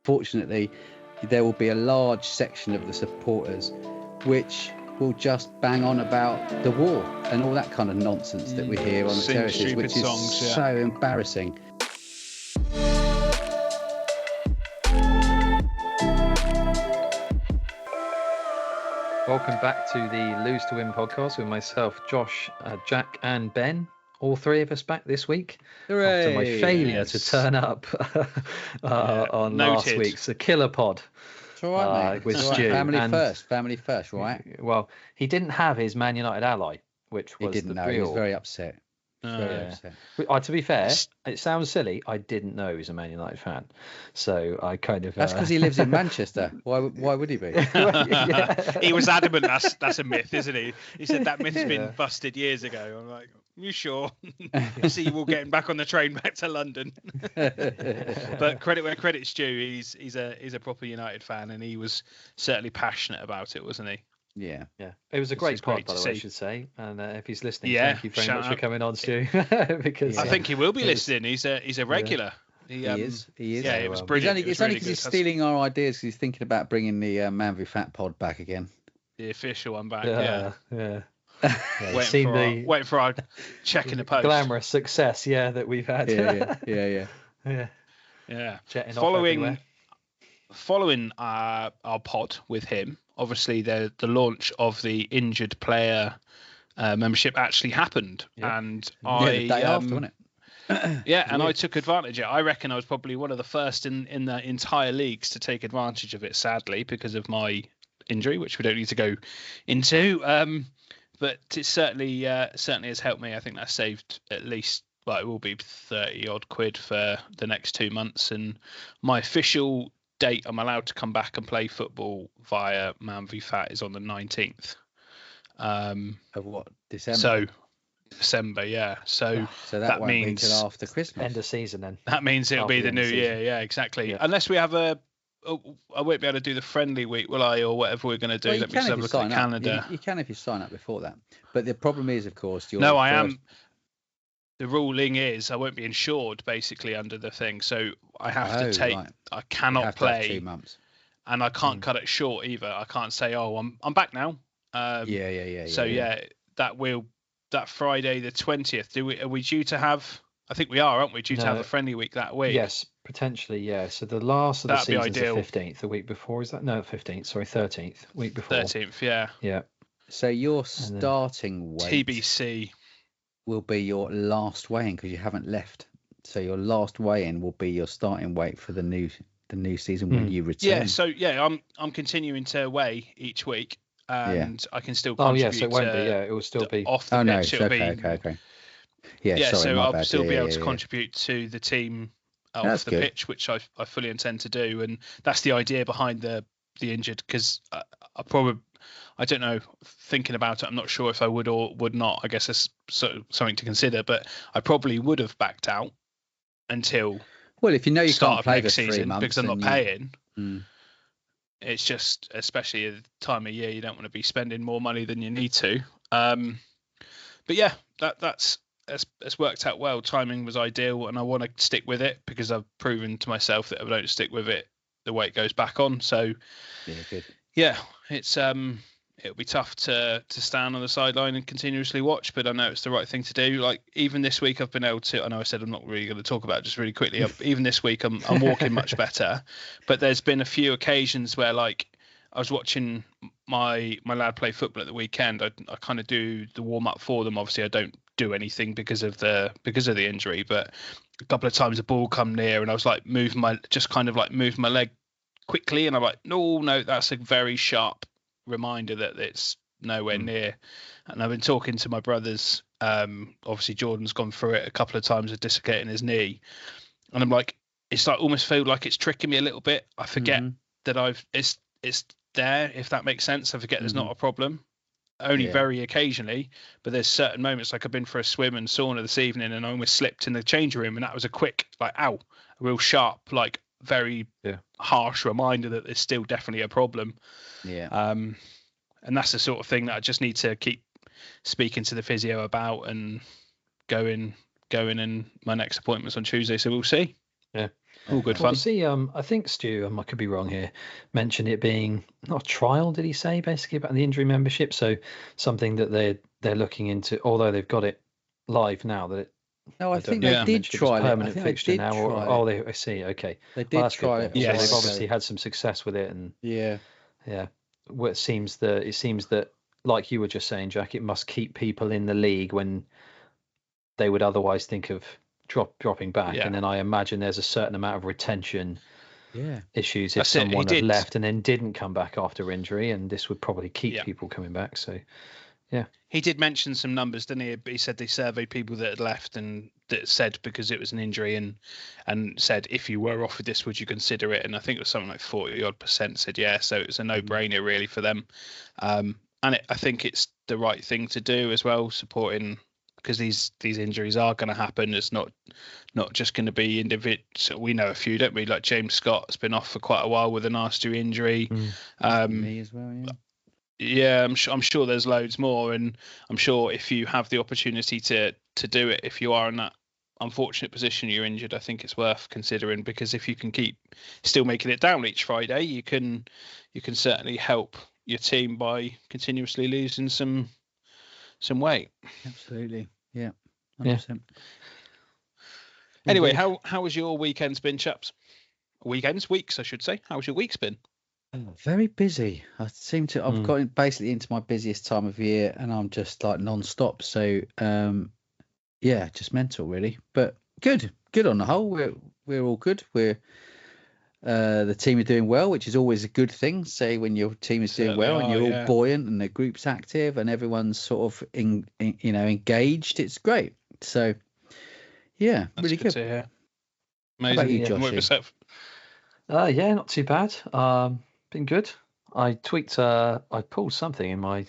Fortunately, there will be a large section of the supporters which will just bang on about the war and all that kind of nonsense that we hear on the terraces, which is so embarrassing. Welcome back to the Lose to Win podcast with myself, Josh, Jack and Ben. All three of us back this week. Hooray! After my failure to turn up on last week's Killer Pod. It's all right, mate. With it's Stu. Family first, right? Well, he didn't have his Man United ally, which was he was very upset. To be fair, it sounds silly. I didn't know he was a Man United fan, so I kind of. That's because he lives in Manchester. Why would he be? He was adamant that's a myth, isn't he? He said that myth's been busted years ago. I'm like, you sure? See you all getting back on the train back to London. But credit where credit's due. He's a proper United fan, and he was certainly passionate about it, wasn't he? Yeah. It was a great pod, by the way, I should say. And if he's listening, thank you very much for coming on, Stu. Because I think he will be listening. He's a regular. Yeah. He is. Yeah, it was brilliant. It's only because he's stealing our ideas, because he's thinking about bringing the Man v Fat pod back again. The official one back. Yeah. Waiting for our check in the post. Glamorous success, that we've had. Yeah. Following our pod with him, obviously the launch of the injured player membership actually happened, and the day after, wasn't it? And I took advantage of it. I reckon I was probably one of the first in the entire leagues to take advantage of it, sadly, because of my injury, which we don't need to go into. But it certainly has helped me. I think that saved at least, it will be 30 odd quid for the next 2 months, and my official date I'm allowed to come back and play football via Man v Fat is on the 19th. Of what? December? So December, yeah. So that won't means be till after Christmas. End of season then. That means it'll be the new year, exactly. Yeah. Unless we have I won't be able to do the friendly week, will I, or whatever we're going to do? Well, Let me just have a look at the calendar. You can if you sign up before that. But the problem is, of course, I am. The ruling is I won't be insured basically under the thing, so I have to take. Right. I cannot play 2 months, and I can't cut it short either. I can't say, I'm back now. That Friday the 20th. Are we due to have? I think we are, aren't we? Due to have a friendly week that week. Yes, potentially. Yeah. So the last of the season is the 15th. The week before is that? No, 15th. Sorry, 13th. Week before. 13th. Yeah. Yeah. So your starting weight TBC will be your last weigh-in, because you haven't left. So your last weigh-in will be your starting weight for the new season when you return. Yeah. So I'm continuing to weigh each week, and I can still contribute. So it won't be. Yeah, it will still be off the pitch. Okay. Yeah. So I'll bad. still be able to contribute to the team off the pitch, which I fully intend to do, and that's the idea behind the injured. Because I don't know, thinking about it, I'm not sure if I would or would not. I guess that's something to consider, but I probably would have backed out until if you know you can't play next for 3 season months, because I'm not paying. It's just, especially at the time of year, you don't want to be spending more money than you need to. But yeah, that's worked out well. Timing was ideal, and I want to stick with it because I've proven to myself that if I don't stick with it, the weight goes back on. So good. Yeah, it's it'll be tough to stand on the sideline and continuously watch, but I know it's the right thing to do. Like even this week, I've been able to. I know I said I'm not really going to talk about it, just really quickly. Even this week, I'm walking much better, but there's been a few occasions where I was watching my lad play football at the weekend. I kind of do the warm up for them. Obviously, I don't do anything because of the injury, but a couple of times the ball come near, and I was moving my leg quickly, and I'm like, no, that's a very sharp reminder that it's nowhere near. And I've been talking to my brothers. Obviously Jordan's gone through it a couple of times with dislocating his knee, and I'm like, it's almost feel like it's tricking me a little bit. I forget that it's there, if that makes sense. I forget there's not a problem. Only very occasionally, but there's certain moments, like I've been for a swim and sauna this evening, and I almost slipped in the change room, and that was a quick ow, a real sharp, very harsh reminder that there's still definitely a problem. And that's the sort of thing that I just need to keep speaking to the physio about, and going in my next appointment's on Tuesday, so we'll see. Yeah. All good Well, fun. see, I think Stu, I could be wrong here, mentioned it being not a trial, did he say, basically about the injury membership? So something that they're looking into, although they've got it live now. That it, No, I don't think know they if you did mentioned it was trial it. I permanent think they fixture did now, or trial it. I see. Okay, They well, did that's good try then. it a So while they've Yes. obviously ago. had some success with it, and Yeah. yeah, well, it seems that, like you were just saying, Jack, it must keep people in the league when they would otherwise think of dropping back. Yeah. And then I imagine there's a certain amount of retention Yeah. issues if That's it. He someone had did. left and then didn't come back after injury, and this would probably keep Yeah. people coming back. So He did mention some numbers, didn't he? He said they surveyed people that had left and that said because it was an injury and said if you were offered this, would you consider it? And I think it was something like 40% said yeah. So it was a no-brainer really for them. And I think it's the right thing to do as well, supporting, because these injuries are going to happen. It's not just going to be individual. So we know a few, don't we? Like James Scott's been off for quite a while with a nasty injury. Me as well. Yeah. Yeah, I'm sure there's loads more, and I'm sure if you have the opportunity to do it, if you are in that unfortunate position you're injured, I think it's worth considering, because if you can keep still making it down each Friday, you can certainly help your team by continuously losing some weight. Absolutely. Yeah. 100%. Yeah. Anyway, how has your weekends been, chaps? Weeks, I should say. How's your week's been? Very busy. I've gotten basically into my busiest time of year, and I'm just like non-stop. So, yeah, just mental really. But good on the whole. We're all good. The team are doing well, which is always a good thing. Say when your team is doing well and you're all buoyant and the group's active and everyone's sort of engaged. It's great. So, yeah, That's really good. to hear. Amazing. How about you, Josh? Yeah, not too bad. Been good. I tweaked. I pulled something in my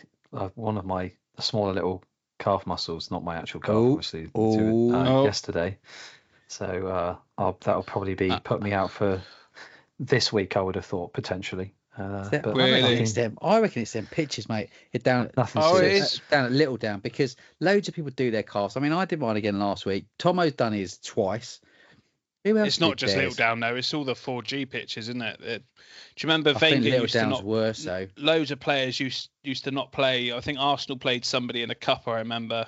one of my smaller little calf muscles, not my actual calf, obviously, yesterday. So that'll probably be put me out for this week. I would have thought potentially. But I reckon it's them pitches, mate. It down. It is down a little down, because loads of people do their calves. I mean, I did mine again last week. Tomo's done his twice. It's not just little down though. It's all the 4G pitches, isn't it? Do you remember Wenger used to not? Worse, though. Loads of players used to not play. I think Arsenal played somebody in a cup, I remember,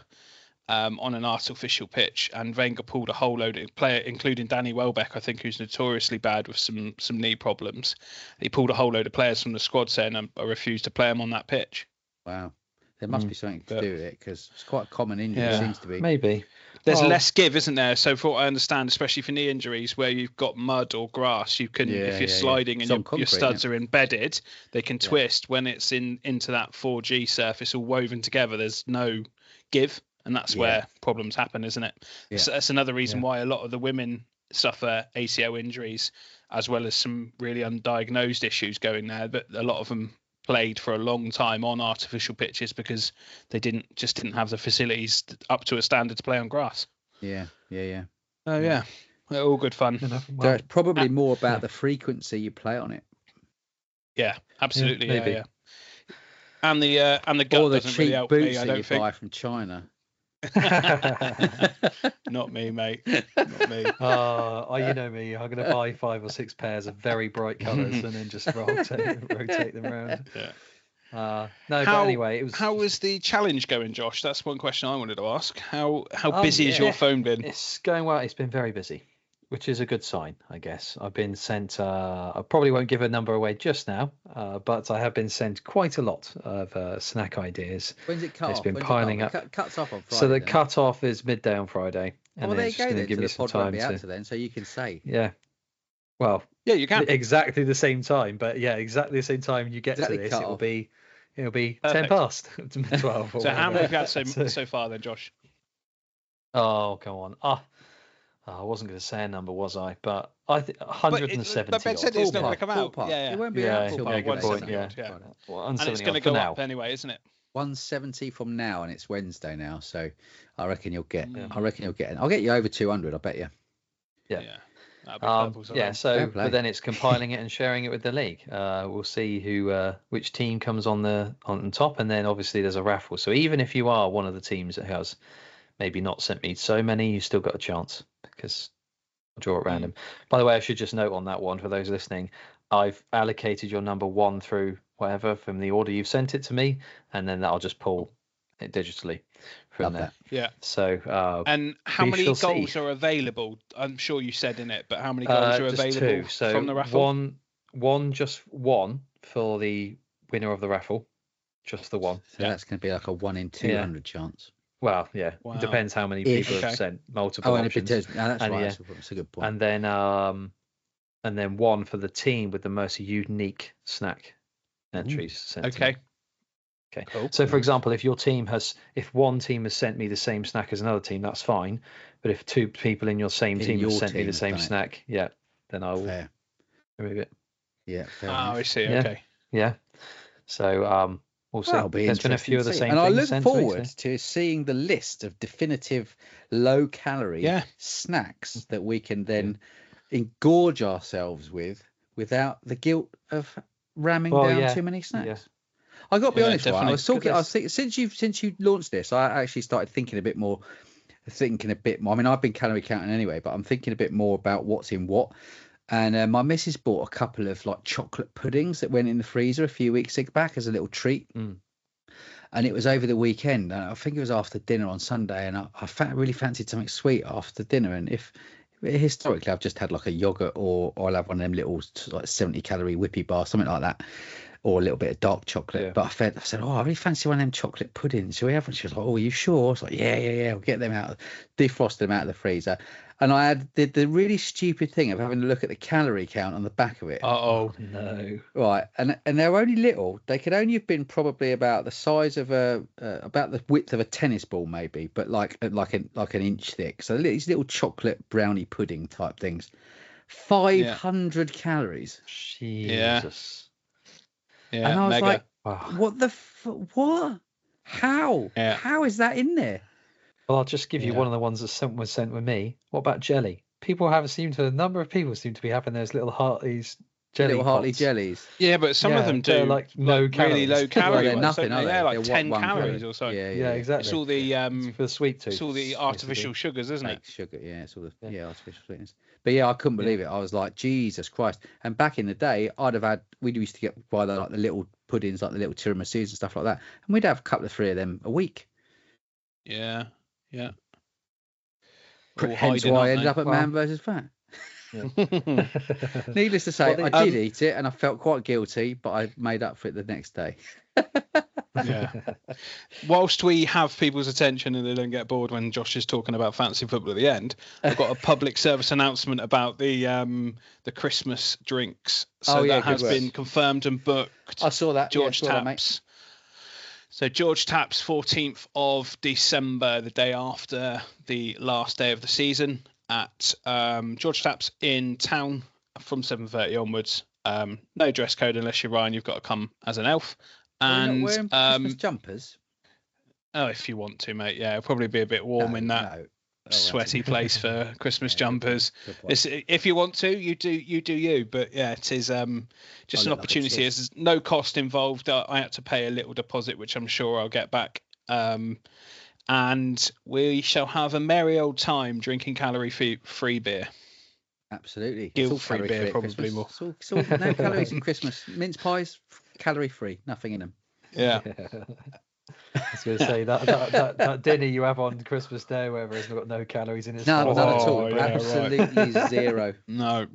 on an artificial pitch, and Wenger pulled a whole load of players, including Danny Welbeck, I think, who's notoriously bad with some knee problems. He pulled a whole load of players from the squad, saying I refuse to play him on that pitch. Wow. There must be something to do with it, because it's quite a common injury. It seems to be. Maybe. There's less give, isn't there? So, for what I understand, especially for knee injuries where you've got mud or grass, you can, if you're sliding and your studs are embedded, they can twist. When it's into that 4G surface all woven together, there's no give, and that's where problems happen, isn't it? Yeah. So that's another reason why a lot of the women suffer ACL injuries, as well as some really undiagnosed issues going there. But a lot of them played for a long time on artificial pitches because they didn't have the facilities up to a standard to play on grass. Yeah. Oh yeah, all good fun. So it's probably more about the frequency you play on it. Yeah, absolutely. Maybe. Yeah. And the gut or the doesn't cheap really help boots me, I that don't you think. buy from China. Not me, mate. Not me. You know me. I'm going to buy 5 or 6 pairs of very bright colours and then just rotate them around. Yeah. But anyway, it was. How was the challenge going, Josh? That's one question I wanted to ask. How busy has your phone been? It's going well. It's been very busy, which is a good sign, I guess. I've been sent. I probably won't give a number away just now, but I have been sent quite a lot of snack ideas. When's it cut off? It's been piling up. It cuts off on Friday. So the cut off is midday on Friday, and well, then it's just going to give me some time to then, so you can say. Yeah. Well. Yeah, you can. Exactly the same time, but exactly the same time you get to this, it'll be 10 past 12. So how many have you had so far then, Josh? Oh, come on. I wasn't going to say a number, was I? But I think 170. But Ben said it's not going to come out. Yeah. It won't be out until good point. Yeah. Well, and it's going to go up anyway, isn't it? 170 from now, and it's Wednesday now, so I reckon you'll get. I reckon you'll get. I'll get you over 200. I bet you. Yeah. So but then it's compiling it and sharing it with the league. We'll see which team comes on top, and then obviously there's a raffle. So even if you are one of the teams that has maybe not sent me so many, you still got a chance, because I'll draw at random. By the way, I should just note on that one for those listening, I've allocated your number 1 through whatever from the order you've sent it to me, and then I'll just pull it digitally from there. Yeah. So and how many goals are available? I'm sure you said in it, but how many goals are available 2. So from the raffle? Just one for the winner of the raffle, just the one. So that's going to be like a 1 in 200 chance. Well, yeah, it depends how many people have sent multiple options. No, that's right. That's a good point. And then one for the team with the most unique snack entries sent. Okay. Cool. So, for example, if one team has sent me the same snack as another team, that's fine. But if 2 people in your same team have sent me the same snack, then I will remove it. Yeah. I see. Okay. Yeah. So, we'll see. There's been a few of the same things. And I look forward to seeing the list of definitive low-calorie snacks that we can then engorge ourselves with without the guilt of ramming down too many snacks. Yeah. I got to be honest, right? I was thinking since you launched this, I actually started thinking a bit more. I mean, I've been calorie counting anyway, but I'm thinking a bit more about what's in what. And my missus bought a couple of like chocolate puddings that went in the freezer a few weeks back as a little treat. And it was over the weekend. And I think it was after dinner on Sunday. And I really fancied something sweet after dinner. And if historically I've just had like a yogurt or I'll have one of them little like 70 calorie whippy bars, something like that, or a little bit of dark chocolate. But I said, I really fancy one of them chocolate puddings. Shall we have one? She was like, oh, are you sure? I was like, yeah. We'll get them out, defrost them out of the freezer. And I did the really stupid thing of having a look at the calorie count on the back of it. Oh no! Right, and they were only little. They could only have been probably about the size of about the width of a tennis ball, maybe, but like an inch thick. So these little chocolate brownie pudding type things. 500 calories. Jesus. Yeah. And I was mega. like, what? How? Yeah. How is that in there? Well, I'll just give you one of the ones that was sent with me. What about jelly? A number of people seem to be having those little Hartley's jelly little Hartley jellies. Yeah, but some of them do like no really low calorie. They're nothing, are they? They're like They're 10 calories or something. Yeah, exactly. It's all the for the sweet tooth. It's all the artificial sugars, isn't it? Sugar, it's all the artificial sweetness. But I couldn't believe it. I was like, Jesus Christ! And back in the day, we used to get by the little puddings, like the little tiramisus and stuff like that, and we'd have a couple of 3 of them a week. Yeah. Hence why I ended up at Man vs Fat. Yeah. Needless to say, I did eat it and I felt quite guilty, but I made up for it the next day. Yeah. Whilst we have people's attention and they don't get bored when Josh is talking about fancy football at the end, I've got a public service announcement about the Christmas drinks. So that has been confirmed and booked. I saw that. George Taps. So George Taps, 14th of December, the day after the last day of the season, at George Taps in town from 7:30 onwards. No dress code unless you're Ryan. You've got to come as an elf. And wearing Christmas jumpers. Oh, if you want to, mate. Yeah, it'll probably be a bit warm in that sweaty place for Christmas jumpers. If you want to, you do. But yeah, it is just an opportunity. There's no cost involved. I had to pay a little deposit, which I'm sure I'll get back. And we shall have a merry old time drinking calorie-free beer. Absolutely. Guilt-free beer, probably more. It's all no calories in Christmas. Mince pies, calorie-free, nothing in them. Yeah. I was going to say that dinner you have on Christmas Day, whatever, has got no calories in it. No, none at all. Absolutely zero. No.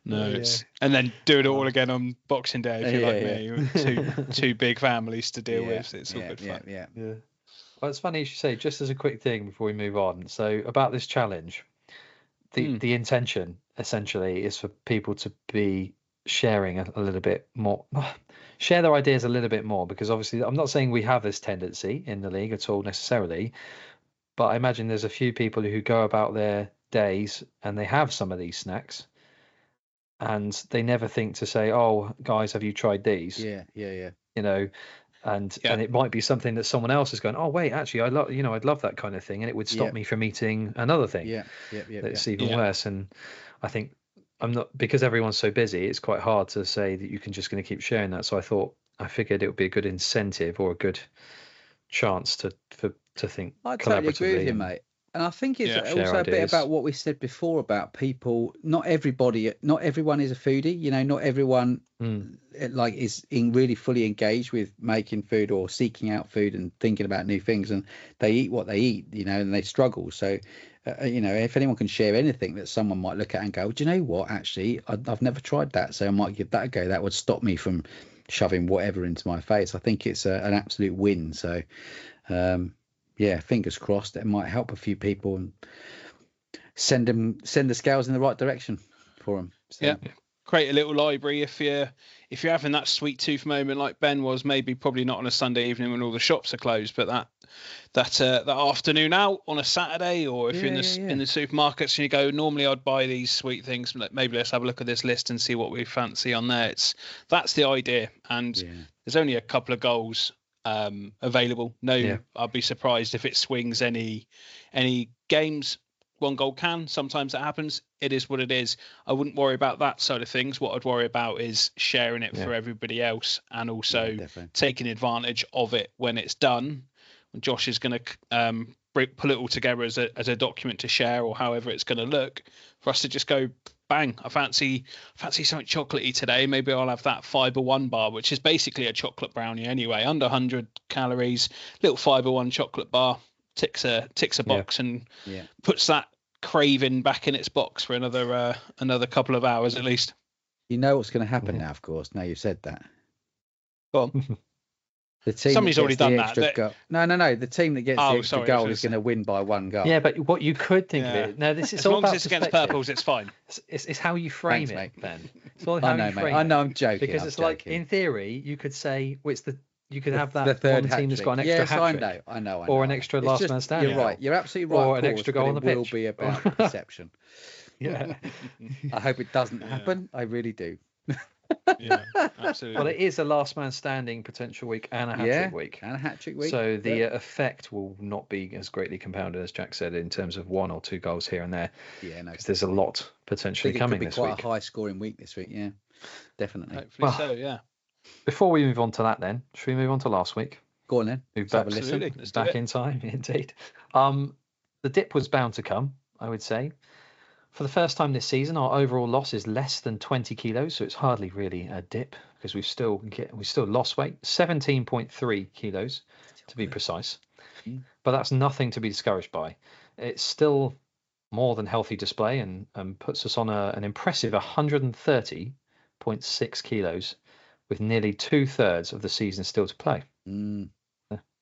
And then do it all again on Boxing Day if you're like me. Two big families to deal with. It's all good fun. Yeah. Well, it's funny you should say, just as a quick thing before we move on. So about this challenge, the intention essentially is for people to be sharing a little bit more, share their ideas a little bit more, because obviously I'm not saying we have this tendency in the league at all necessarily, but I imagine there's a few people who go about their days and they have some of these snacks and they never think to say, oh guys, have you tried these? Yeah. And it might be something that someone else is going, oh wait, actually I'd love that kind of thing, and it would stop me from eating another thing that's even worse. And I think because everyone's so busy, it's quite hard to say that you can just going to keep sharing that. So I figured it would be a good incentive or a good chance to think I collaboratively. totally agree with you, mate. And I think it's Share also a bit ideas. about what we said before about people. Not everyone is a foodie. You know, not everyone like is really fully engaged with making food or seeking out food and thinking about new things. And they eat what they eat, you know, and they struggle. So, you know, if anyone can share anything that someone might look at and go, do you know what? Actually, I've never tried that, so I might give that a go. That would stop me from shoving whatever into my face. I think it's an absolute win. So. Yeah, fingers crossed it might help a few people and send the scales in the right direction for them. So. Yeah, create a little library if you're having that sweet tooth moment like Ben was. Maybe probably not on a Sunday evening when all the shops are closed, but that afternoon out on a Saturday, or if you're in the supermarkets and you go, normally I'd buy these sweet things. Maybe let's have a look at this list and see what we fancy on there. That's the idea, and there's only a couple of goals available. I'd be surprised if it swings any games. One goal can. Sometimes it happens. It is what it is. I wouldn't worry about that side of things. What I'd worry about is sharing it for everybody else, and also taking advantage of it when it's done. When Josh is going to pull it all together as a document to share, or however it's going to look, for us to just go, bang, I fancy something chocolatey today. Maybe I'll have that Fibre One bar, which is basically a chocolate brownie anyway, under 100 calories, little Fibre One chocolate bar, ticks a box and puts that craving back in its box for another couple of hours at least. You know what's going to happen now, of course, now you've said that. Go on. The team Somebody's already done that. No. The team that gets the extra goal is going to win by one goal. Yeah, but what you could think of it. No, this is all about as long as it's against purples, it's fine. It's how you frame Thanks, it, Ben. It's all how you frame it. I know I'm joking. Because it's like, in theory, you could say, you could have that the third one team that's got an extra hat-trick. I know. Or an extra last man standing. You're right. You're absolutely right. Or an extra goal on the pitch. It will be about perception. Yeah. I hope it doesn't happen. I really do. Yeah, absolutely. Well, it is a last man standing potential week and a hat-trick week. And a hat-trick week. So the effect will not be as greatly compounded as Jack said in terms of 1 or 2 goals here and there. Yeah, no. Because there's a lot potentially coming this week. It could be quite a high-scoring week this week. Yeah, definitely. Hopefully so. Yeah. Before we move on to that, then, should we move on to last week? Go on then. Back in time, indeed. The dip was bound to come, I would say. For the first time this season, our overall loss is less than 20 kilos, so it's hardly really a dip because we still lost weight, 17.3 kilos to be precise. But that's nothing to be discouraged by. It's still more than healthy display and puts us on an impressive 130.6 kilos with nearly 2/3 of the season still to play. Yeah,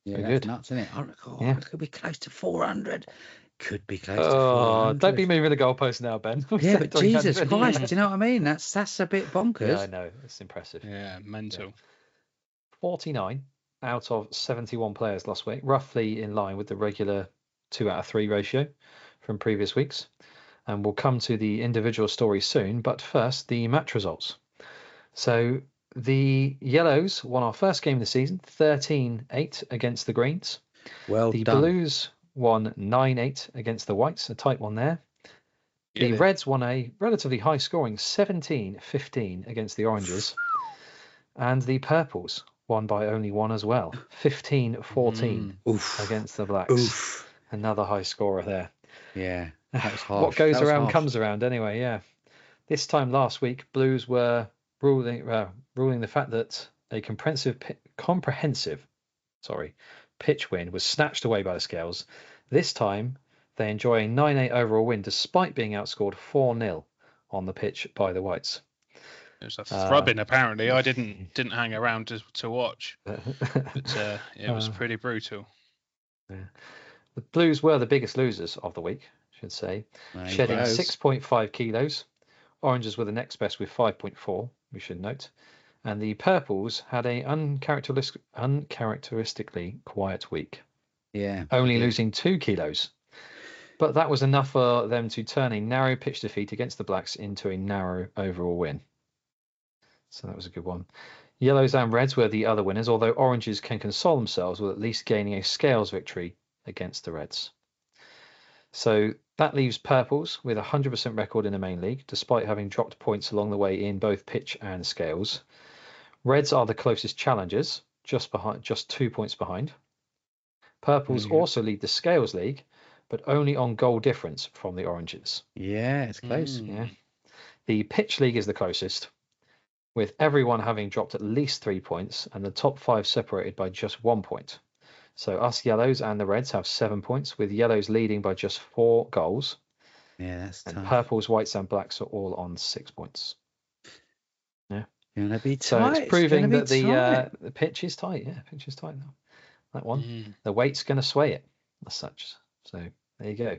that's good. Nuts, isn't it? It could be close to 400. Could be close to 400. Don't be moving the goalpost now, Ben. Yeah, but Jesus Christ, do you know what I mean? That's a bit bonkers. Yeah, I know. It's impressive. Yeah, mental. 49 out of 71 players last week, roughly in line with the regular 2 out of 3 ratio from previous weeks. And we'll come to the individual stories soon, but first, the match results. So the Yellows won our first game of the season, 13-8 against the Greens. Well the done. Blues won 9-8 against the Whites, a tight one there. The Reds won a relatively high-scoring 17-15 against the Oranges. And the Purples won by only 1 as well, 15-14 against the Blacks. Another high scorer there. Yeah, that was harsh. What goes around comes around anyway, yeah. This time last week, Blues were ruling the fact that a comprehensive pitch win was snatched away by the Scales. This time, they enjoy a 9-8 overall win despite being outscored 4-0 on the pitch by the Whites. It was a thrubbing, apparently. I didn't hang around to watch, but it was pretty brutal. Yeah. The Blues were the biggest losers of the week, I should say, shedding 6.5 kilos. Oranges were the next best with 5.4, we should note. And the Purples had a uncharacteristically quiet week. Yeah. Only losing 2 kilos. But that was enough for them to turn a narrow pitch defeat against the Blacks into a narrow overall win. So that was a good one. Yellows and Reds were the other winners, although Oranges can console themselves with at least gaining a Scales victory against the Reds. So that leaves Purples with a 100% record in the main league, despite having dropped points along the way in both pitch and Scales. Reds are the closest challengers, just 2 points behind. Purples also lead the Scales League, but only on goal difference from the Oranges. Yeah, it's close. Yeah. The Pitch League is the closest, with everyone having dropped at least 3 points and the top 5 separated by just 1 point. So us Yellows and the Reds have 7 points, with Yellows leading by just 4 goals. Yeah, that's tough. And Purples, Whites and Blacks are all on 6 points. Yeah. Gonna be tight. So it's proving that the pitch is tight. Yeah, pitch is tight now. That one. The weight's going to sway it as such. So there you go.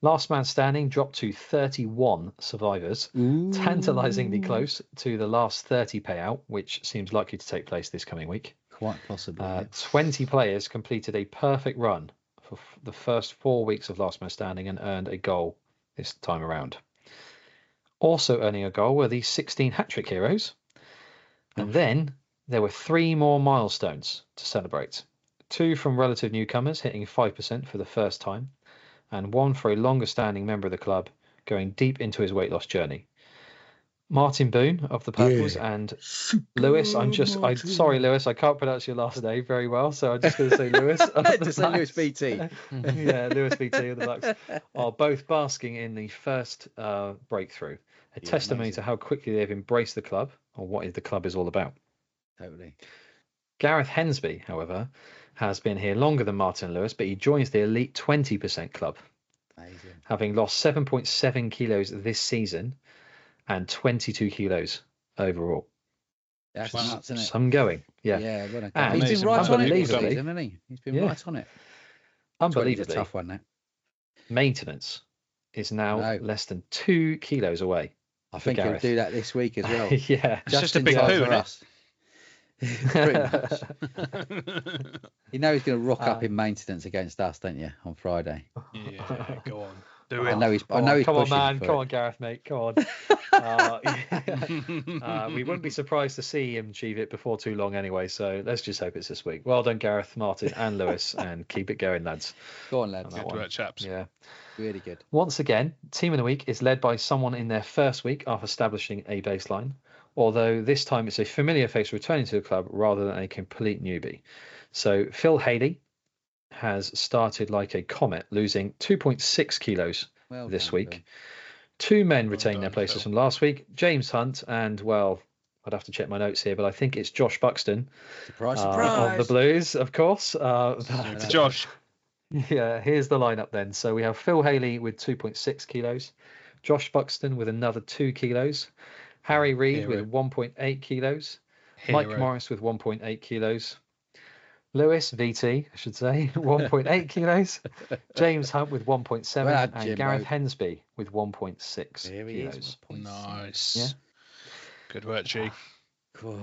Last man standing dropped to 31 survivors, tantalisingly close to the last 30 payout, which seems likely to take place this coming week. Quite possibly. 20 players completed a perfect run for the first 4 weeks of last man standing and earned a goal this time around. Also earning a goal were the 16 hat-trick heroes. And then there were 3 more milestones to celebrate. 2 from relative newcomers hitting 5% for the first time, and 1 for a longer-standing member of the club going deep into his weight loss journey. Martin Boone of the Purples and Lewis. I'm sorry, Lewis, I can't pronounce your last name very well, so I'm just going to say Lewis. Just say Lewis BT. Yeah, Lewis BT of the Blacks are both basking in the first breakthrough. A testimony amazing. to how quickly they've embraced the club, or what the club is all about. Totally. Gareth Hensby, however, has been here longer than Martin Lewis, but he joins the elite 20% club. Amazing. Having lost 7.7 kilos this season and 22 kilos overall. That's nuts, isn't it? Some going. Yeah. Yeah, And he's been right on it this unbelievably, season, hasn't he? He's been right on it. Unbelievably. A tough one, that. Maintenance is now less than 2 kilos away. I think he'll do that this week as well. Yeah. It's just a big poo, isn't it? Pretty much. You know he's going to rock up in maintenance against us, don't you, on Friday? Yeah, go on. Do it. I know he's Come on, man. Come on, Gareth, mate. Come on. We wouldn't be surprised to see him achieve it before too long anyway, so let's just hope it's this week. Well done, Gareth, Martin and Lewis, and keep it going, lads. Go on, lads. Good work, chaps. Yeah. Really good. Once again, Team of the Week is led by someone in their first week after establishing a baseline, although this time it's a familiar face returning to the club rather than a complete newbie. So Phil Haley has started like a comet, losing 2.6 kilos this week. Phil. 2 men retained their places from last week, James Hunt and, well, I'd have to check my notes here, but I think it's Josh Buxton. Surprise. Of the Blues, of course. Josh. Yeah, here's the lineup then. So we have Phil Haley with 2.6 kilos, Josh Buxton with another 2 kilos, Harry Reid with 1.8 kilos, Mike Morris with 1.8 kilos, Lewis, VT, I should say, 1.8 kilos, James Hunt with 1.7, and Gareth Hensby with 1.6 kilos. Nice. Yeah. Good work, G. Good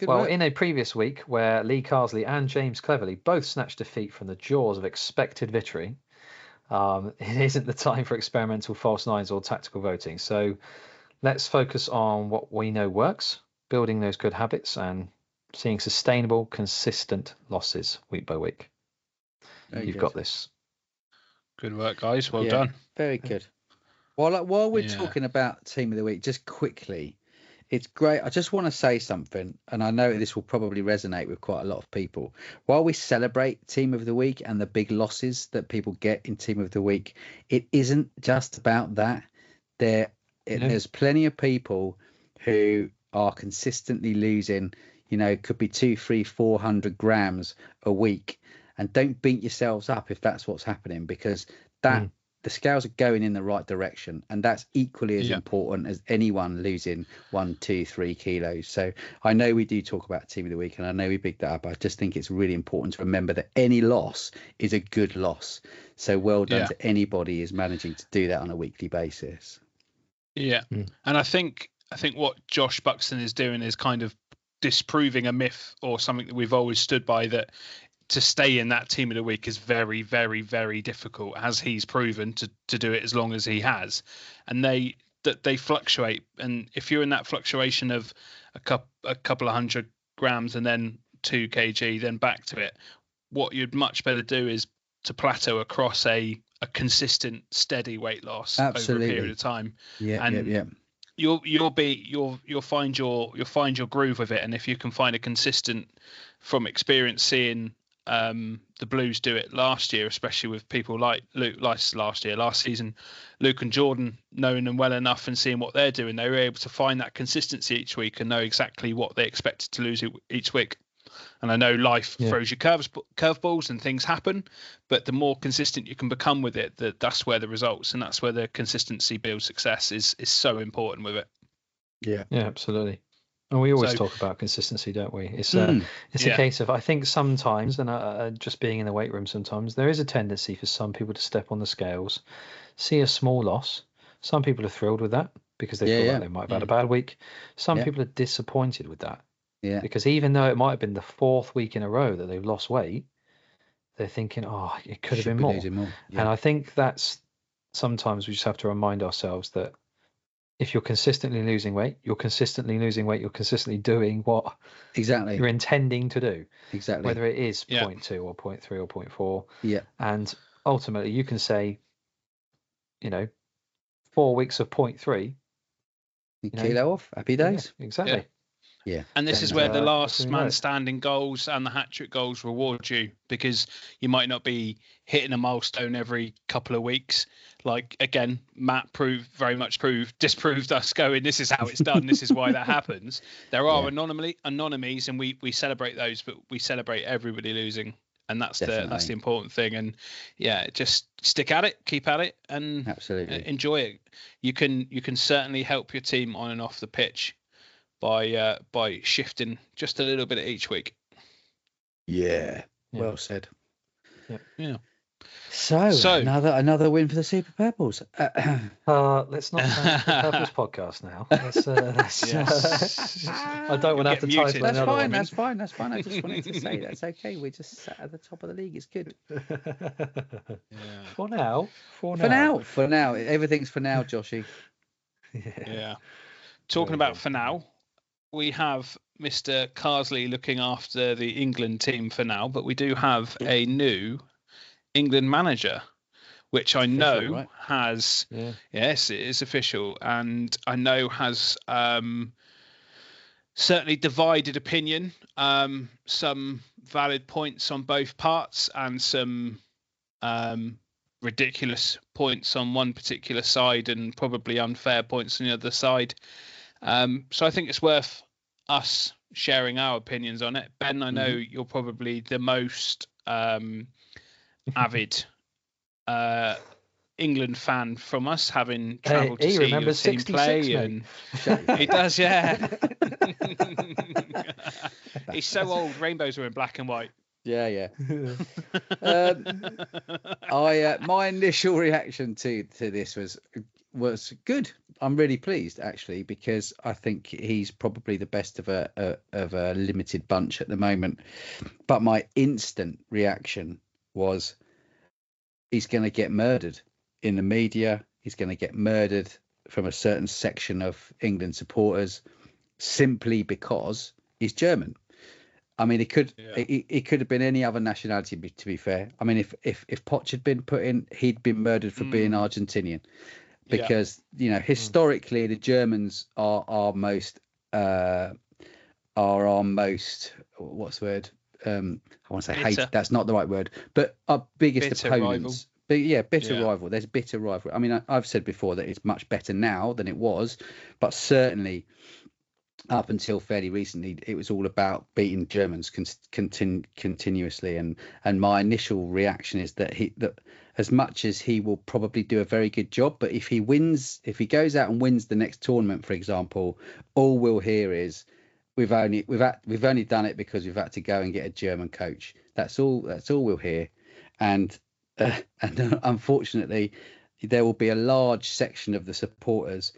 well, work. in a previous week where Lee Carsley and James Cleverley both snatched defeat from the jaws of expected victory, it isn't the time for experimental false nines or tactical voting. So let's focus on what we know works, building those good habits and seeing sustainable, consistent losses week by week. You've got this. Good work, guys. Well done. Very good. While we're talking about Team of the Week, just quickly, it's great. I just want to say something, and I know this will probably resonate with quite a lot of people. While we celebrate Team of the Week and the big losses that people get in Team of the Week, it isn't just about that. There's plenty of people who are consistently losing, could be 200, 300, 400 grams a week. And don't beat yourselves up if that's what's happening, because the scales are going in the right direction, and that's equally as important as anyone losing 1, 2, 3 kilos. So I know we do talk about Team of the Week, and I know we picked that up. I just think it's really important to remember that any loss is a good loss. So well done to anybody who's managing to do that on a weekly basis. Yeah, and I think what Josh Buxton is doing is kind of disproving a myth or something that we've always stood by, that to stay in that Team of the Week is very, very, very difficult, as he's proven to do it as long as he has. And they fluctuate. And if you're in that fluctuation of a couple of 100 grams and then 2 kg, then back to it, what you'd much better do is to plateau across a consistent, steady weight loss over a period of time. You'll find your groove with it. And if you can find a consistent, from experience, seeing the Blues do it last year, especially with people like Luke, last season, Luke and Jordan, knowing them well enough and seeing what they're doing, they were able to find that consistency each week and know exactly what they expected to lose each week. And I know life throws you curveballs and things happen, but the more consistent you can become with it, that's where the results and that's where the consistency builds success is so important with it. Yeah, absolutely. And we always talk about consistency, don't we? It's a case of, I think sometimes, and just being in the weight room sometimes, there is a tendency for some people to step on the scales, see a small loss. Some people are thrilled with that because they feel like they might have had a bad week. Some people are disappointed with that. Yeah. Because even though it might have been the 4th week in a row that they've lost weight, they're thinking, oh, it could have been more. Yeah. And I think that's sometimes we just have to remind ourselves that if you're consistently losing weight, you're consistently doing what you're intending to do. Exactly. Whether it is 0.2 or 0.3 or 0.4. Yeah. And ultimately you can say, 4 weeks of 0.3. Kilo off, happy days. Yeah, exactly. Yeah. Yeah, and this is where the last man standing goals and the hat-trick goals reward you, because you might not be hitting a milestone every couple of weeks. Like, again, Matt disproved us going, this is how it's done, this is why that happens. There are anomalies, and we celebrate those, but we celebrate everybody losing, and that's the important thing. And just stick at it, keep at it, and absolutely enjoy it. You can certainly help your team on and off the pitch by shifting just a little bit each week. Yeah. Well said. Yeah. So another win for the Super Purples. Let's not turn into the Purples podcast now. I don't want to have to title another one. That's fine. I just wanted to say that's okay. We just sat at the top of the league. It's good. For now. Everything's for now, Joshy. Yeah. Talking about for now, we have Mr. Carsley looking after the England team for now, but we do have a new England manager, which I know has, yes, it is official, and I know has certainly divided opinion, some valid points on both parts and some ridiculous points on one particular side and probably unfair points on the other side. So I think it's worth us sharing our opinions on it. Ben, I know you're probably the most avid England fan from us, having travelled to see your team play. And he does, yeah. He's so old, rainbows are in black and white. Yeah. My initial reaction to this was good. I'm really pleased, actually, because I think he's probably the best of a limited bunch at the moment. But my instant reaction was he's going to get murdered in the media. He's going to get murdered from a certain section of England supporters simply because he's German. I mean, it could have been any other nationality, to be fair. I mean, if Poch had been put in, he'd been murdered for being Argentinian. Because historically the Germans are our most what's the word? I want to say hate. That's not the right word, but our biggest opponents. Bitter rival. There's bitter rival. I mean, I've said before that it's much better now than it was, but certainly up until fairly recently, it was all about beating Germans continuously. And my initial reaction is that as much as he will probably do a very good job, but if he goes out and wins the next tournament, for example, all we'll hear is we've only done it because we've had to go and get a German coach. That's all we'll hear. And unfortunately, there will be a large section of the supporters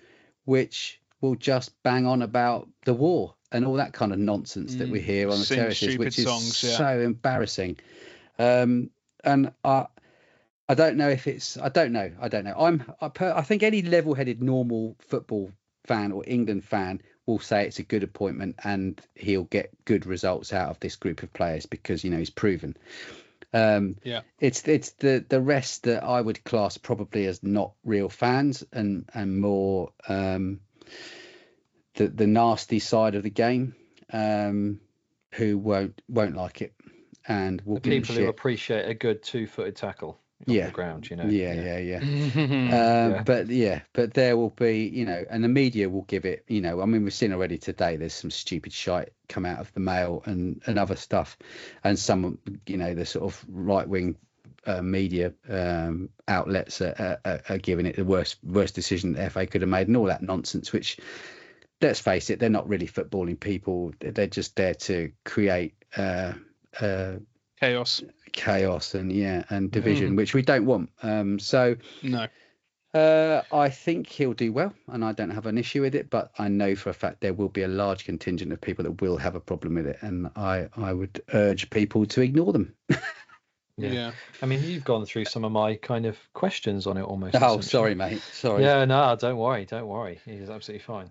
which will just bang on about the war and all that kind of nonsense that we hear on the terraces, which is so embarrassing. And I don't know if it's. I don't know. I think any level-headed normal football fan or England fan will say it's a good appointment and he'll get good results out of this group of players because he's proven. It's the rest that I would class probably as not real fans and more the nasty side of the game, who won't like it. and will the give people who appreciate a good 2-footed tackle on the ground, you know. But there will be, and the media will give it, I mean, we've seen already today there's some stupid shite come out of the Mail and other stuff, and some, the sort of right-wing media outlets are giving it the worst decision the FA could have made, and all that nonsense, which, let's face it, they're not really footballing people. They're just there to create chaos and division, which we don't want. No. I think he'll do well, and I don't have an issue with it, but I know for a fact there will be a large contingent of people that will have a problem with it, and I would urge people to ignore them. Yeah. I mean, you've gone through some of my kind of questions on it almost. Oh, sorry, mate. Sorry. Yeah, no, don't worry. He's absolutely fine.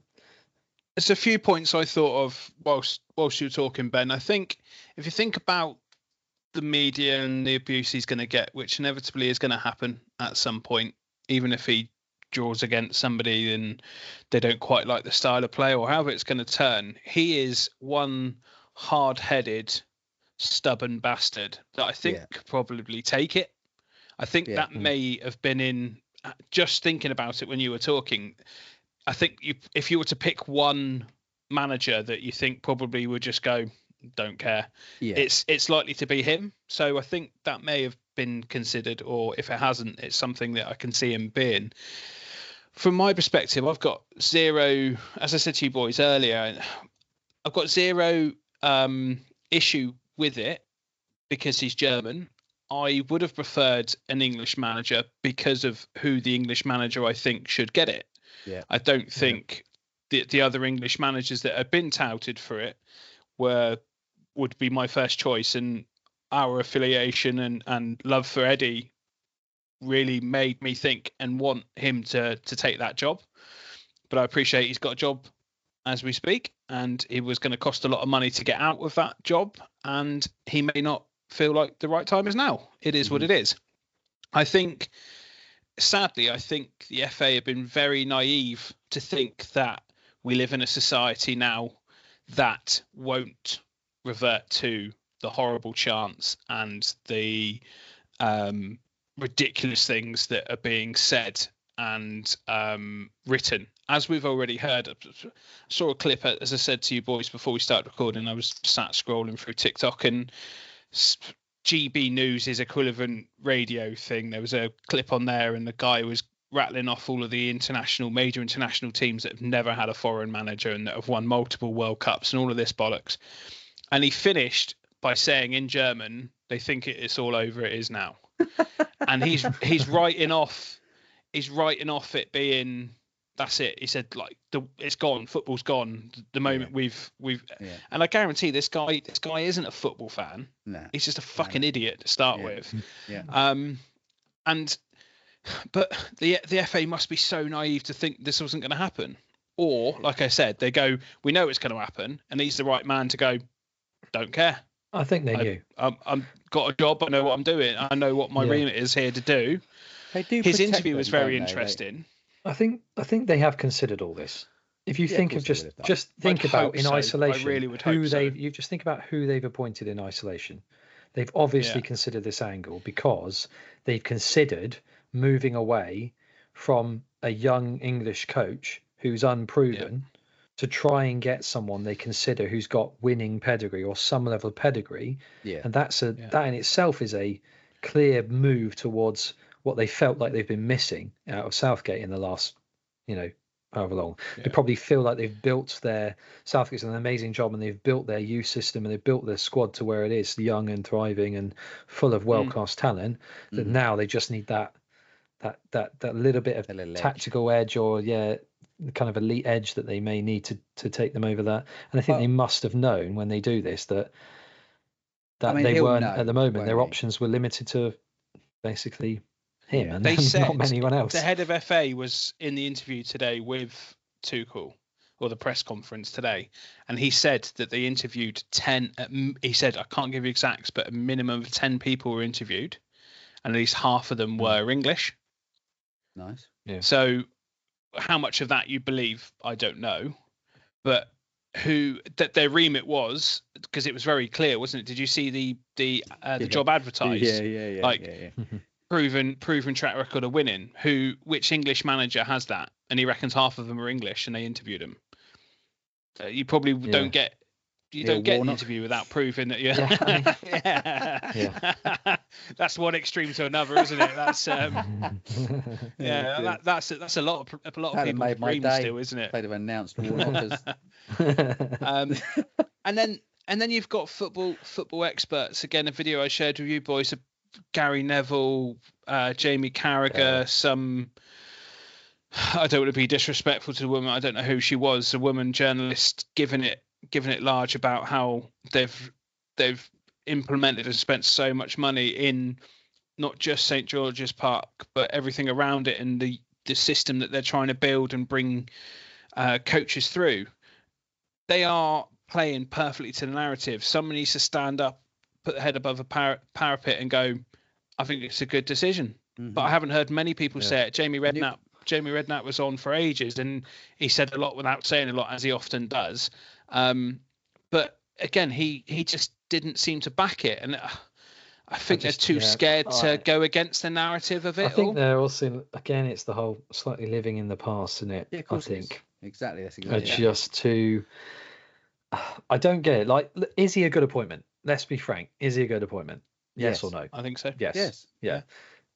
There's a few points I thought of whilst you were talking, Ben. I think if you think about the media and the abuse he's going to get, which inevitably is going to happen at some point, even if he draws against somebody and they don't quite like the style of play or however it's going to turn, he is one hard-headed, stubborn bastard that I think could probably take it. I think that may have been in, just thinking about it when you were talking, I think if you were to pick one manager that you think probably would just go, don't care, it's likely to be him. So I think that may have been considered, or if it hasn't, it's something that I can see him being. From my perspective, I've got zero, as I said to you boys earlier, I've got zero issue with it because he's German. I would have preferred an English manager because of who the English manager I think should get it. Yeah. I don't think the other English managers that have been touted for it would be my first choice, and our affiliation and love for Eddie really made me think and want him to take that job. But I appreciate he's got a job as we speak, and it was going to cost a lot of money to get out of that job, and he may not feel like the right time is now. It is what it is. Sadly, I think the FA have been very naive to think that we live in a society now that won't revert to the horrible chants and the ridiculous things that are being said and written. As we've already heard, I saw a clip, as I said to you boys before we started recording, I was sat scrolling through TikTok, and GB News' equivalent radio thing, there was a clip on there, and the guy was rattling off all of the major international teams that have never had a foreign manager and that have won multiple World Cups and all of this bollocks. And he finished by saying in German, they think it's all over, it is now. And he's writing off it being, that's it. He said, like, it's gone, football's gone. The moment we've and I guarantee this guy isn't a football fan. No. He's just a fucking idiot to start with. Yeah. But the FA must be so naive to think this wasn't going to happen. Or, like I said, they go, we know it's going to happen, and he's the right man to go, don't care. I think they knew. I've got a job. I know what I'm doing. I know what my remit is here to do. They do. His interview was very interesting. I think they have considered all this. If you think of just think about in isolation, I really would hope so. You just think about who they've appointed in isolation. They've obviously considered this angle because they've considered moving away from a young English coach who's unproven to try and get someone they consider who's got winning pedigree or some level of pedigree. Yeah. And that in itself is a clear move towards what they felt like they've been missing out of Southgate in the last, however long. They probably feel like they've built Southgate's done an amazing job, and they've built their youth system, and they've built their squad to where it is, young and thriving and full of world-class talent, that now they just need that little bit of tactical edge or kind of elite edge that they may need to take them over that. And I think they must have known when they do this that they weren't at the moment. Their options were limited to basically him, and they said not anyone else. The head of FA was in the interview today with Tuchel, or the press conference today, and he said that they interviewed 10. He said, I can't give you exacts, but a minimum of 10 people were interviewed, and at least half of them were English. Nice. Yeah. So how much of that you believe, I don't know, but who that their remit was, because it was very clear, wasn't it? Did you see the job advertised? Yeah. Like proven track record of winning. Which English manager has that? And he reckons half of them are English, and they interviewed him. You probably don't get. You don't get an interview without proving that you're. Yeah. That's one extreme to another, isn't it? That's that's a lot of people's dreams still, isn't it? They'd have announced Warnock as. And then you've got football experts. Again, a video I shared with you boys of Gary Neville, Jamie Carragher, some. I don't want to be disrespectful to the woman. I don't know who she was. A woman journalist giving it large about how they've implemented and spent so much money in not just St George's Park, but everything around it, and the system that they're trying to build and bring coaches through. They are playing perfectly to the narrative. Someone needs to stand up, put their head above a parapet and go, I think it's a good decision. Mm-hmm. But I haven't heard many people say it. Jamie Redknapp was on for ages, and he said a lot without saying a lot, as he often does. But again, he just didn't seem to back it, and I think they're too scared to go against the narrative of it. I think they're also, again, it's the whole slightly living in the past, isn't it? Yeah, of course I think exactly. That's exactly. Just too. I don't get it. Like, is he a good appointment? Let's be frank. Is he a good appointment? Yes or no? I think so. Yes. Yeah.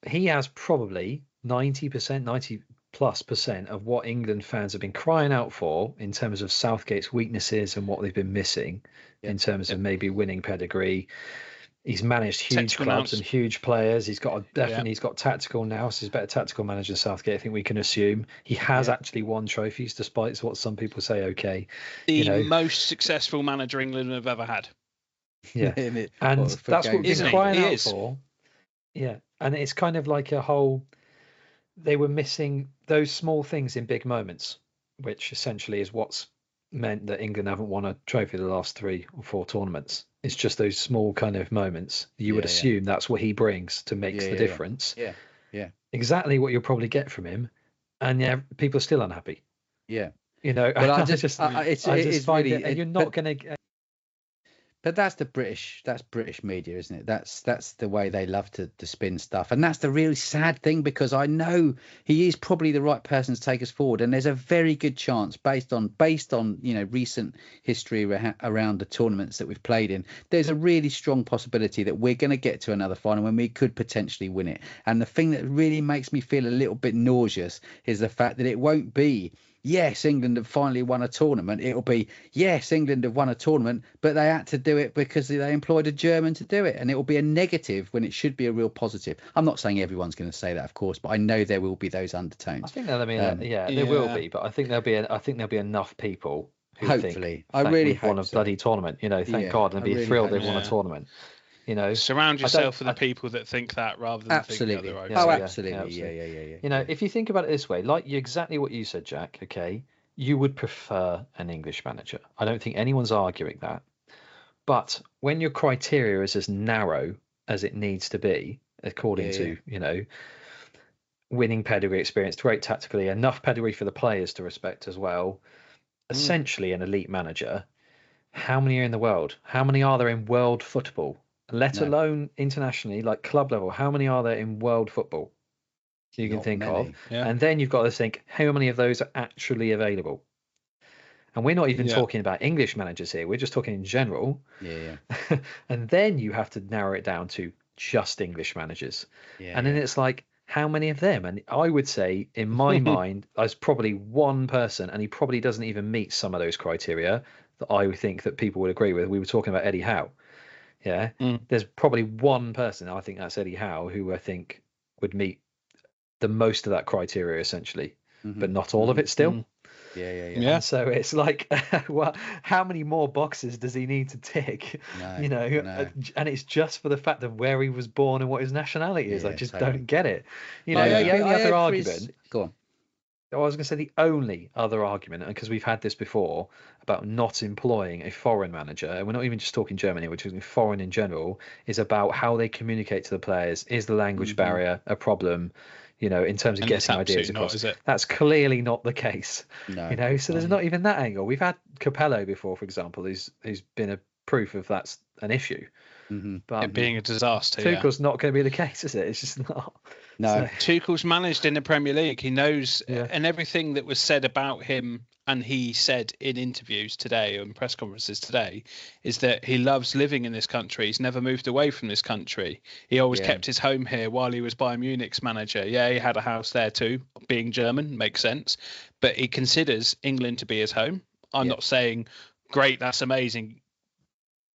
He has probably 90+% of what England fans have been crying out for in terms of Southgate's weaknesses and what they've been missing in terms of maybe winning pedigree. He's managed huge clubs and huge players. He's got he's got tactical now. So he's a better tactical manager than Southgate. I think we can assume he has actually won trophies, despite what some people say. Okay, the most successful manager England have ever had. Yeah, and that's what we've been crying out for. Yeah, and it's kind of like a whole. They were missing those small things in big moments, which essentially is what's meant that England haven't won a trophy the last 3 or 4 tournaments. It's just those small kind of moments. You would assume that's what he brings to make the difference. Yeah. Exactly what you'll probably get from him, and people are still unhappy. Yeah. But I just find it, and you're not going to. But that's British media, isn't it? That's the way they love to spin stuff, and that's the really sad thing, because I know he is probably the right person to take us forward, and there's a very good chance based on recent history around the tournaments that we've played in. There's a really strong possibility that we're going to get to another final when we could potentially win it. And the thing that really makes me feel a little bit nauseous is the fact that it won't be. Yes, England have finally won a tournament. It'll be, yes, England have won a tournament, but they had to do it because they employed a German to do it. And it will be a negative when it should be a real positive. I'm not saying everyone's going to say that, of course, but I know there will be those undertones. I think there will be, but I think there'll be enough people who hopefully. think I really won a bloody tournament. Thank God, and be thrilled they've won a tournament. Surround yourself with the people that think that rather than think the other. Absolutely. Yeah. If you think about it this way, like exactly what you said, Jack. Okay, you would prefer an English manager. I don't think anyone's arguing that. But when your criteria is as narrow as it needs to be, according to winning pedigree, experience, great tactically, enough pedigree for the players to respect as well, essentially an elite manager. How many are in the world? How many are there in world football? Let alone internationally, like club level, how many are there in world football you can think of? Yeah. And then you've got to think, how many of those are actually available? And we're not even talking about English managers here. We're just talking in general. Yeah. And then you have to narrow it down to just English managers. And then it's like, how many of them? And I would say, in my mind, there's probably one person, and he probably doesn't even meet some of those criteria that I would think that people would agree with. We were talking about Eddie Howe. Yeah, there's probably one person, I think that's Eddie Howe, who I think would meet the most of that criteria essentially, but not all of it still. Yeah. And so it's like, well, how many more boxes does he need to tick? And it's just for the fact of where he was born and what his nationality is. I just don't get it. The only other argument. Go on. I was going to say the only other argument, because we've had this before about not employing a foreign manager, and we're not even just talking Germany, we're talking foreign in general, is about how they communicate to the players. Is the language barrier a problem? in terms of And getting it's ideas absolutely not, across. is it? That's clearly not the case. No. So there's not even that angle. We've had Capello before, for example, who's been a proof of that's an issue. Mm-hmm. But It being a disaster. Tuchel's not going to be the case, is it? It's just not. No. Tuchel's managed in the Premier League. He knows, and everything that was said about him, and he said in interviews today and press conferences today, is that he loves living in this country. He's never moved away from this country. He always kept his home here while he was Bayern Munich's manager. Yeah, he had a house there too. Being German makes sense, but he considers England to be his home. I'm not saying, great, that's amazing,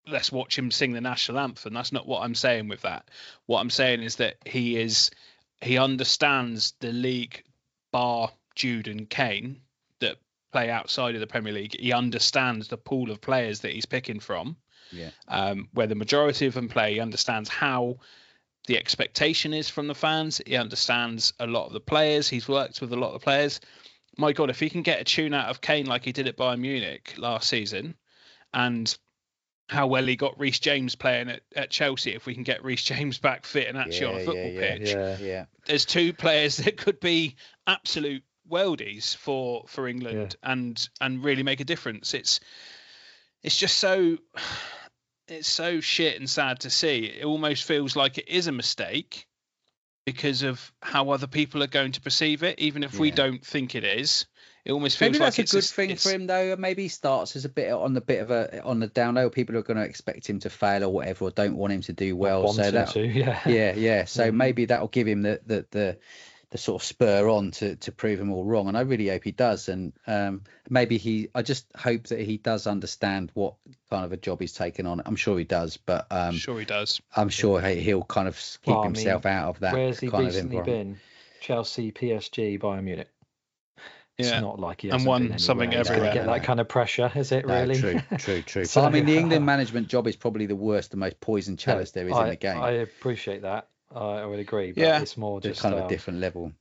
let's watch him sing the national anthem. That's not what I'm saying with that. What I'm saying is that he understands the league, bar Jude and Kane, that play outside of the Premier League. He understands the pool of players that he's picking from. Where the majority of them play. He understands how the expectation is from the fans. He understands a lot of the players. He's worked with a lot of players. My God, if he can get a tune out of Kane like he did at Bayern Munich last season, and how well he got Reece James playing at Chelsea, if we can get Reece James back fit and actually on a football pitch. There's two players that could be absolute worldies for England and really make a difference. It's just so shit and sad to see. It almost feels like it is a mistake because of how other people are going to perceive it, even if we don't think it is. It almost feels maybe like that's a good thing for him, though. Maybe he starts as a bit on the down low. People are going to expect him to fail or whatever, or don't want him to do well. So maybe that'll give him the sort of spur on to prove them all wrong. And I really hope he does. And I just hope that he does understand what kind of a job he's taken on. I'm sure he does, but sure he does. I'm sure he'll kind of keep himself out of that. Where's he kind recently of been? Chelsea, PSG, Bayern Munich. It's not like he hasn't won been something everywhere. Get that kind of pressure, is it really? True. So, the England management job is probably the worst, the most poison chalice there is in the game. I appreciate that. I would agree. But it's more just kind of a different level.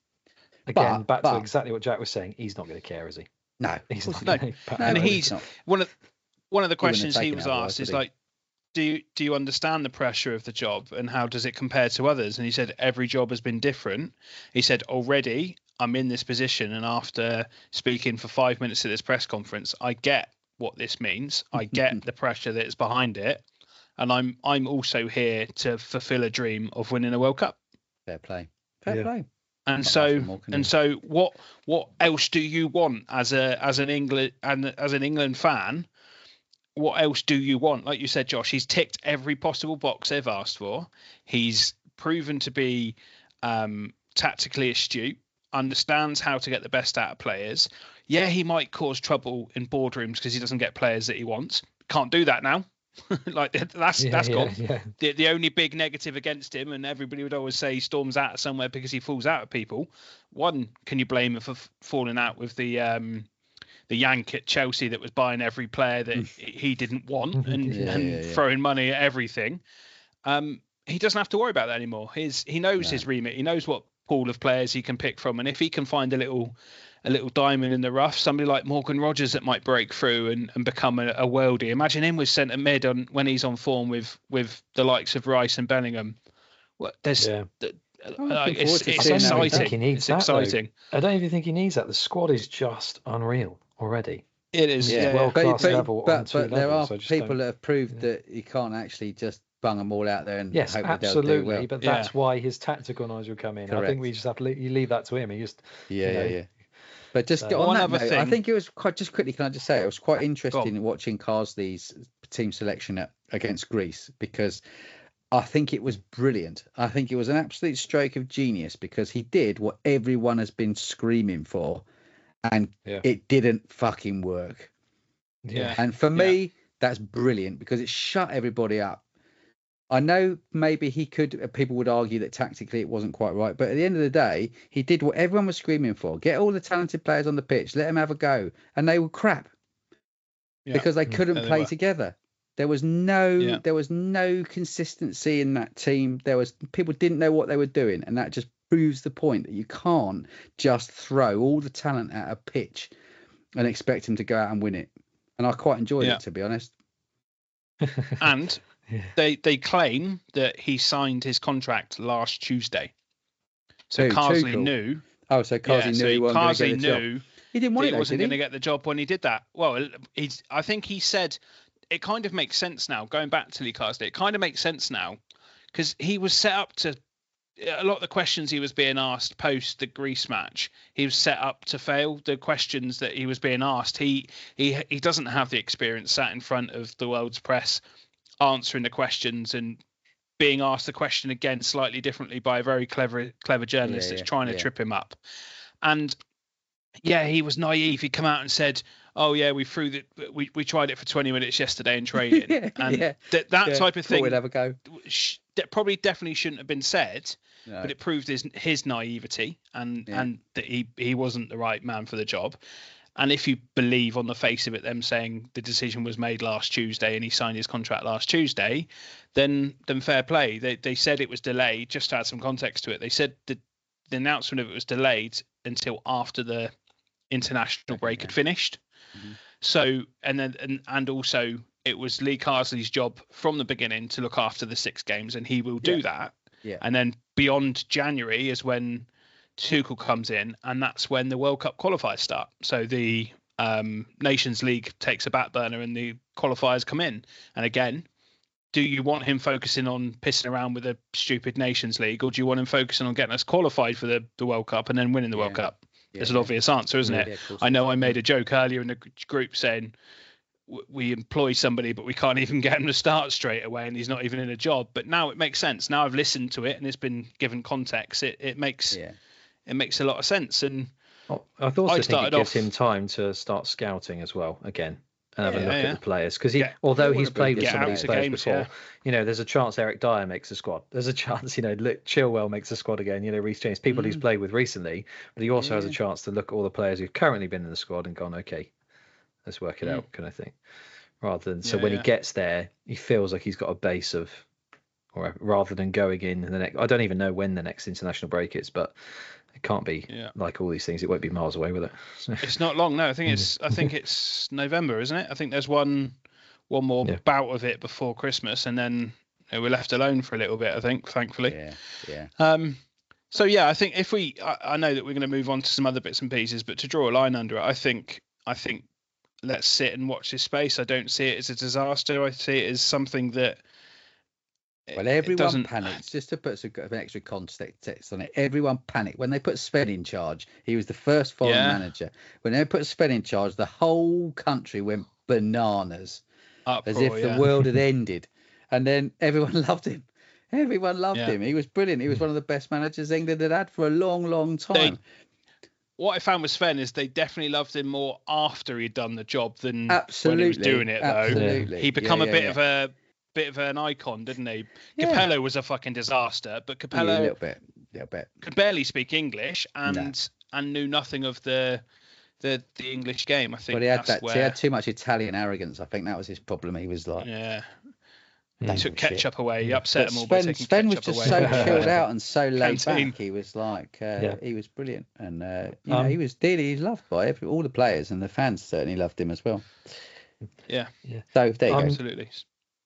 Again, back to exactly what Jack was saying. He's not going to care, is he? No, he's not. And he's one of the questions he was asked is like, do you understand the pressure of the job and how does it compare to others? And he said every job has been different. He said already I'm in this position, and after speaking for 5 minutes at this press conference, I get what this means. I get the pressure that is behind it, and I'm also here to fulfill a dream of winning a World Cup. Fair play. And so what else do you want as an England fan? What else do you want? Like you said, Josh, he's ticked every possible box they've asked for. He's proven to be tactically astute, understands how to get the best out of players. Yeah, he might cause trouble in boardrooms because he doesn't get players that he wants. Can't do that now. Like that's gone. The only big negative against him, and everybody would always say he storms out of somewhere because he falls out of people. One, can you blame him for falling out with the Yank at Chelsea that was buying every player that he didn't want and throwing money at everything? He doesn't have to worry about that anymore. He knows his remit. He knows what pool of players he can pick from, and if he can find a little diamond in the rough, somebody like Morgan Rogers that might break through and become a worldie. Imagine him with centre mid when he's on form with the likes of Rice and Bellingham. Well, it's exciting. It's exciting. I don't even think he needs that. The squad is just unreal already. It is world class level. But there are people that have proved that you can't actually just bung them all out there and hope that they'll do well. But that's why his tactical knowledge will come in. Correct. I think we just have to leave that to him. He just But just on that note, I think it was just quickly. Can I just say it was quite interesting watching Carsley's team selection against Greece, because I think it was brilliant. I think it was an absolute stroke of genius because he did what everyone has been screaming for, and it didn't fucking work. And for me, that's brilliant because it shut everybody up. I know maybe people would argue that tactically it wasn't quite right, but at the end of the day, he did what everyone was screaming for. Get all the talented players on the pitch, let them have a go. And they were crap because they couldn't play together. There was no consistency in that team. People didn't know what they were doing. And that just proves the point that you can't just throw all the talent at a pitch and expect them to go out and win it. And I quite enjoyed it, to be honest. And they claim that he signed his contract last Tuesday. So Carsley knew. Oh, so Carsley knew he wasn't going to get the job. He didn't want it, he wasn't going to get the job when he did that. Well, I think he said it kind of makes sense now. Going back to Lee Carsley, it kind of makes sense now because he was set up to. A lot of the questions he was being asked post the Greece match, he was set up to fail. The questions that he was being asked, he doesn't have the experience sat in front of the world's press, answering the questions and being asked the question again slightly differently by a very clever journalist that's trying to trip him up. And he was naive. He come out and said, "Oh yeah, we tried it for 20 minutes yesterday in training." That type of thing. We'd have a go. Probably definitely shouldn't have been said, but it proved his naivety and that he wasn't the right man for the job. And if you believe on the face of it, them saying the decision was made last Tuesday and he signed his contract last Tuesday, then fair play. They said it was delayed. Just to add some context to it, they said the announcement of it was delayed until after the international break had finished. Mm-hmm. So and also it was Lee Carsley's job from the beginning to look after the 6 games, and he will do that. Yeah. And then beyond January is when Tuchel comes in, and that's when the World Cup qualifiers start. So the Nations League takes a back burner and the qualifiers come in. And again, do you want him focusing on pissing around with a stupid Nations League, or do you want him focusing on getting us qualified for the World Cup and then winning the World Cup? It's an obvious answer, isn't it? I know I made a joke earlier in the group saying we employ somebody, but we can't even get him to start straight away, and he's not even in a job. But now it makes sense. Now I've listened to it and it's been given context. It makes a lot of sense. And I also think it gives him time to start scouting as well again and have a look at the players, because although he's played with some of these players before, there's a chance Eric Dyer makes a squad. There's a chance, Chilwell makes a squad again. Reece James, people he's played with recently, but he also has a chance to look at all the players who've currently been in the squad and gone, okay, let's work it out, kind of thing. Rather than when he gets there, he feels like he's got a base of, or rather than going in the next. I don't even know when the next international break is, but it can't be like all these things. It won't be miles away with it. It's not long. No, I think it's November, isn't it? I think there's one more bout of it before Christmas, and then we're left alone for a little bit. I think, thankfully. So I think if I know that we're going to move on to some other bits and pieces, but to draw a line under it, I think let's sit and watch this space. I don't see it as a disaster. I see it as something that. Well, everyone panicked. Just to put an extra context on it, everyone panicked when they put Sven in charge. He was the first foreign manager. When they put Sven in charge, the whole country went bananas, as if the world had ended. And then everyone loved him. Everyone loved him. He was brilliant. He was one of the best managers England had for a long, long time. What I found with Sven is they definitely loved him more after he'd done the job than when he was doing it. Though absolutely, he become a bit of an icon, didn't he? Capello was a fucking disaster, but Capello a little bit could barely speak English and knew nothing of the English game. I think. But he had too much Italian arrogance. I think that was his problem. He was like, he took ketchup away. He upset them all by taking Sven was ketchup just away. so chilled out and so laid back. He was like, he was brilliant, and he was he's loved by all the players, and the fans certainly loved him as well. Yeah. So there you go. Absolutely.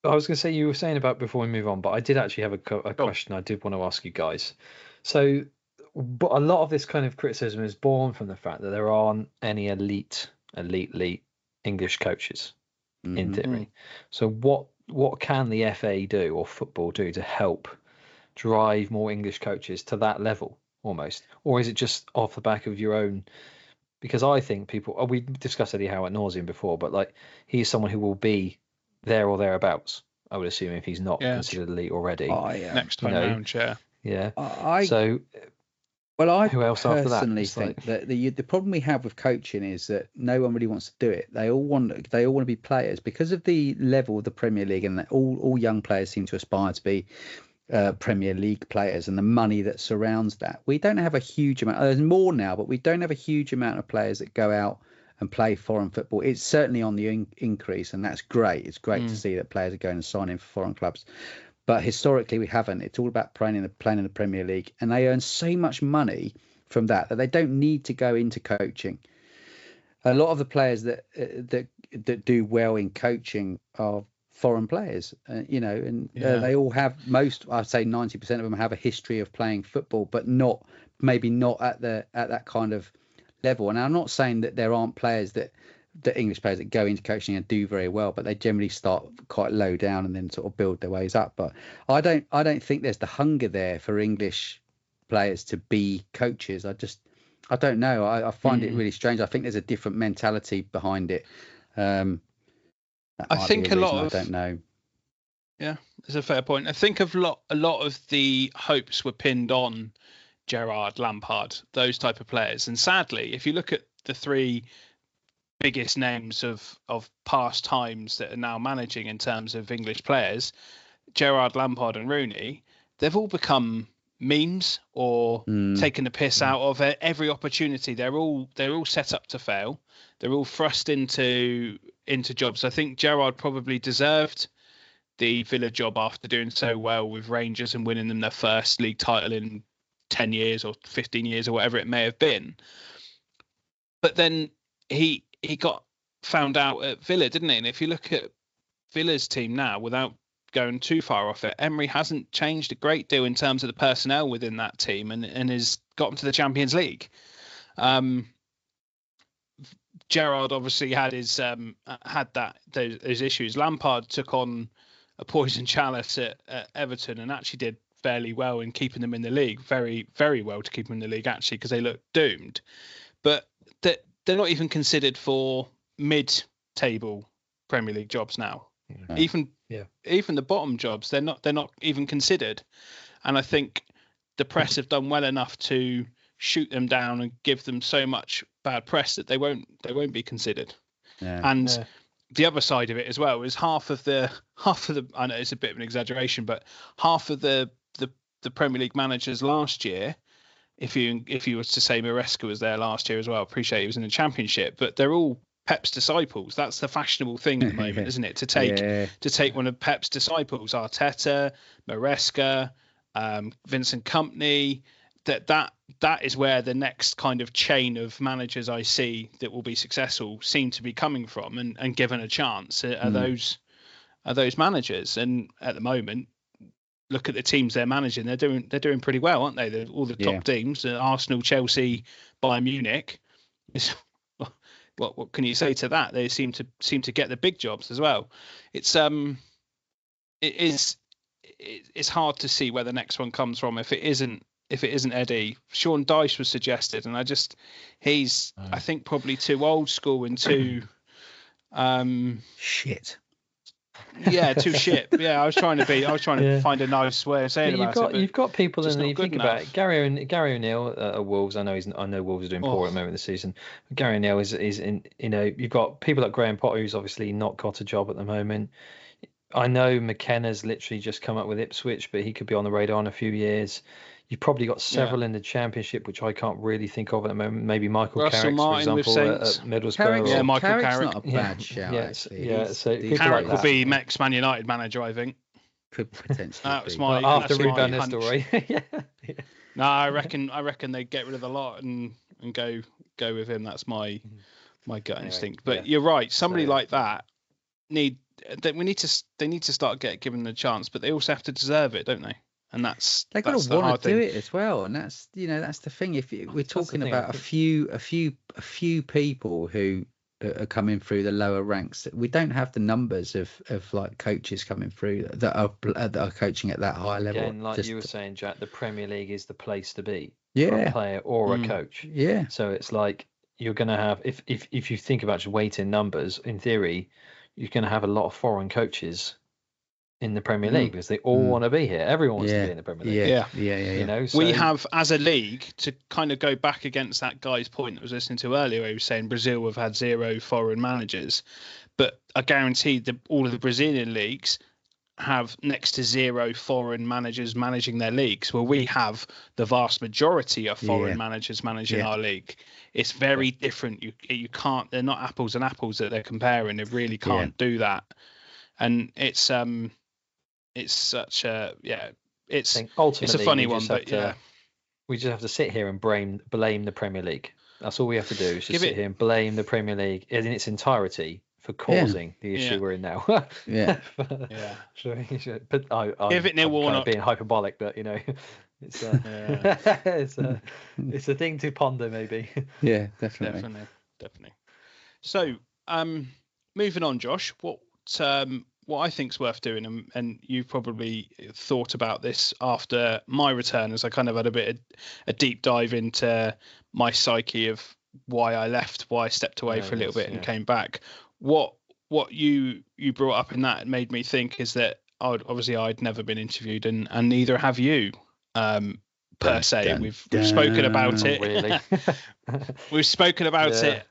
I was going to say, you were saying about before we move on, but I did actually have a question I did want to ask you guys. So, but a lot of this kind of criticism is born from the fact that there aren't any elite English coaches in theory. So what can the FA do or football do to help drive more English coaches to that level almost? Or is it just off the back of your own? Because I think we discussed Eddie Howe ad nauseum before, but like he's someone who will be there or thereabouts, I would assume, if he's not considered elite already. Next time round, who else after that? I personally think that the problem we have with coaching is that no one really wants to do it. They all want to be players because of the level of the Premier League, and that all young players seem to aspire to be Premier League players, and the money that surrounds that. We don't have a huge amount. There's more now, but we don't have a huge amount of players that go out and play foreign football. It's certainly on the increase, and that's great. It's great to see that players are going and signing for foreign clubs. But historically, we haven't. It's all about playing in the Premier League, and they earn so much money from that they don't need to go into coaching. A lot of the players that do well in coaching are foreign players, they all have I'd say 90% of them have a history of playing football, but not maybe not at that kind of level. And I'm not saying that there aren't players that English players that go into coaching and do very well, but they generally start quite low down and then sort of build their ways up. But I don't think there's the hunger there for English players to be coaches. I don't know. I find it really strange. I think there's a different mentality behind it. I think a lot of, I don't know. Yeah, it's a fair point. I think a lot of the hopes were pinned on Gerrard, Lampard, those type of players. And sadly, if you look at the three biggest names of past times that are now managing in terms of English players, Gerrard, Lampard and Rooney, they've all become memes or taken the piss out of it. Every opportunity. They're all set up to fail. They're all thrust into jobs. I think Gerrard probably deserved the Villa job after doing so well with Rangers and winning them their first league title in 10 years or 15 years or whatever it may have been. But then he got found out at Villa, didn't he? And if you look at Villa's team now, without going too far off it, Emery hasn't changed a great deal in terms of the personnel within that team and has got them to the Champions League. Gerrard obviously had those issues. Lampard took on a poison chalice at Everton and actually did fairly well in keeping them in the league. Very, very well to keep them in the league, actually, because they looked doomed. But they're not even considered for mid-table Premier League jobs now. Even the bottom jobs, they're not even considered. And I think the press have done well enough to shoot them down and give them so much bad press that they won't be considered. The other side of it as well is half of the I know it's a bit of an exaggeration, but half of the Premier League managers last year, if you were to say Maresca was there last year as well, I appreciate he was in the Championship, but they're all Pep's disciples. That's the fashionable thing at the moment, isn't it? To take one of Pep's disciples, Arteta, Maresca, Vincent Kompany. That is where the next kind of chain of managers I see that will be successful seem to be coming from, and given a chance are those managers. And at the moment, look at the teams they're managing; they're doing pretty well, aren't they? All the top teams: Arsenal, Chelsea, Bayern Munich. What can you say to that? They seem to get the big jobs as well. It's hard to see where the next one comes from if it isn't Eddie. Sean Dyche was suggested, and he's I think probably too old school and too shit. Yeah, too shit. Yeah, I was trying to find a nice way of saying You've got people in there. You think about it. Gary O'Neill at Wolves. I know Wolves are doing poor at the moment of the season. Gary O'Neill is in. You've got people like Graham Potter, who's obviously not got a job at the moment. I know McKenna's literally just come up with Ipswich, but he could be on the radar in a few years. You've probably got several in the Championship, which I can't really think of at the moment. Maybe Michael Carrick, for example, at Middlesbrough. Michael Carrick's Carrick. not a bad shout, actually. So Carrick will be next Man United manager, I think. Could potentially that was be. After Ruud van Nistelrooy. No, I reckon they get rid of a lot and go with him. That's my gut instinct. But you're right. Somebody like that they need to start giving them a chance, but they also have to deserve it, don't they? And they've got to want to do it as well, and that's the thing. If we're talking about a few people who are coming through the lower ranks, we don't have the numbers of like coaches coming through that are coaching at that high level. Again, like you were saying, Jack, the Premier League is the place to be for a player or a coach. Yeah. So it's like you're going to have if you think about just weighting numbers, in theory, you're going to have a lot of foreign coaches in the Premier League because they all want to be here. Everyone wants to be in the Premier League. Yeah. We have, as a league, to kind of go back against that guy's point that I was listening to earlier, where he was saying Brazil have had 0 foreign managers, but I guarantee that all of the Brazilian leagues have next to 0 foreign managers managing their leagues. Well, we have the vast majority of foreign managers managing our league. It's very different. You can't. They're not apples and apples that they're comparing. They really can't do that. And it's such a it's a funny one, but we just have to sit here and blame the Premier League. That's all we have to do is just sit here and blame the Premier League in its entirety for causing the issue we're in now. But give it Neil Warnock. Being hyperbolic, but It's a it's a thing to ponder, maybe. Yeah, definitely. So, moving on, Josh. What I think's worth doing, and you've probably thought about this after my return, as I kind of had a deep dive into my psyche of why I left, why I stepped away for a little bit and came back. What you brought up in that made me think is that I'd never been interviewed, and neither have you. Per se, we've spoken about it. Really, we've spoken about it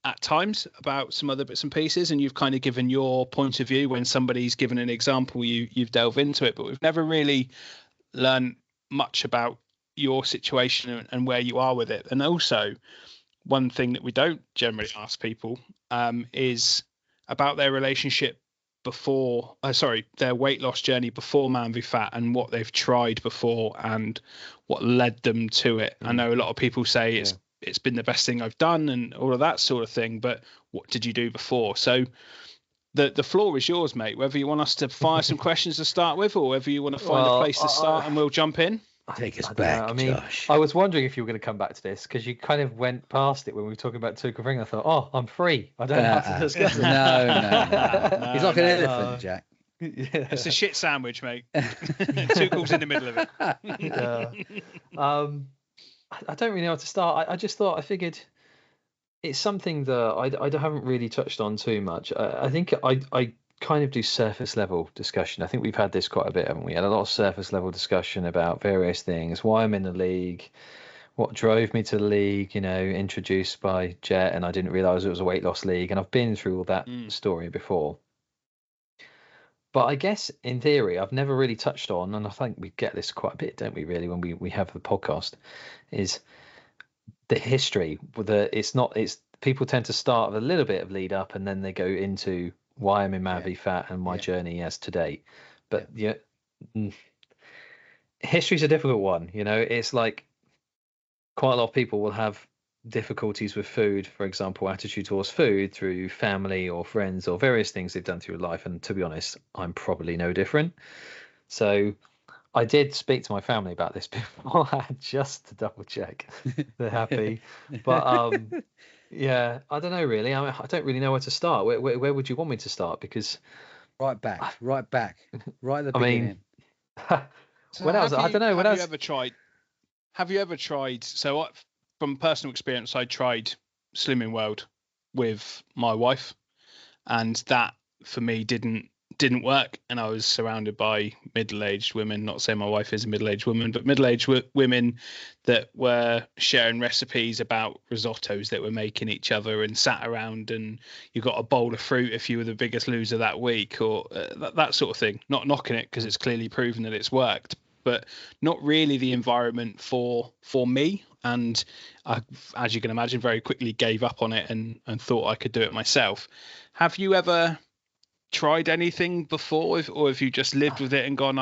at times about some other bits and pieces, and you've kind of given your point of view when somebody's given an example. You've delved into it, but we've never really learned much about your situation and where you are with it. And also, one thing that we don't generally ask people is about their relationship before their weight loss journey before Man v Fat, and what they've tried before and what led them to it. I know a lot of people say it's been the best thing I've done and all of that sort of thing, but what did you do before? So the floor is yours, mate, whether you want us to fire some questions to start with, or whether you want to find a place to start and we'll jump in. Take us back, Josh. I was wondering if you were going to come back to this, because you kind of went past it when we were talking about Tuchel thing. I thought, oh, I'm free. I don't have to discuss it. No. He's like an elephant, Jack. Yeah. It's a shit sandwich, mate. Tuchel's in the middle of it. I don't really know how to start. I figured it's something that I haven't really touched on too much. I think I kind of do surface level discussion. I think we've had this quite a bit, haven't we? Had a lot of surface level discussion about various things, why I'm in the league, what drove me to the league, introduced by Jet, and I didn't realize it was a weight loss league. And I've been through all that story before. But I guess in theory, I've never really touched on, and I think we get this quite a bit, don't we, really, when we have the podcast, is the history. It's people tend to start with a little bit of lead up, and then they go into why I'm in Man v Fat and my journey as to date. But history's a difficult one. It's like quite a lot of people will have difficulties with food, for example, attitude towards food through family or friends or various things they've done through life. And to be honest, I'm probably no different. So I did speak to my family about this beforehand, just to double check they're happy. But yeah, I don't know really. I don't really know where to start. Where would you want me to start? Because right back, right at the beginning. When else? I don't know. When else? Have you ever tried? So, from personal experience, I tried Slimming World with my wife, and that for me didn't work. And I was surrounded by middle-aged women. Not saying my wife is a middle-aged woman, but middle-aged women that were sharing recipes about risottos that were making each other, and sat around, and you got a bowl of fruit if you were the biggest loser that week, or that sort of thing. Not knocking it, because it's clearly proven that it's worked, but not really the environment for me. And I, as you can imagine, very quickly gave up on it and thought I could do it myself. Have you ever tried anything before, or have you just lived with it and gone,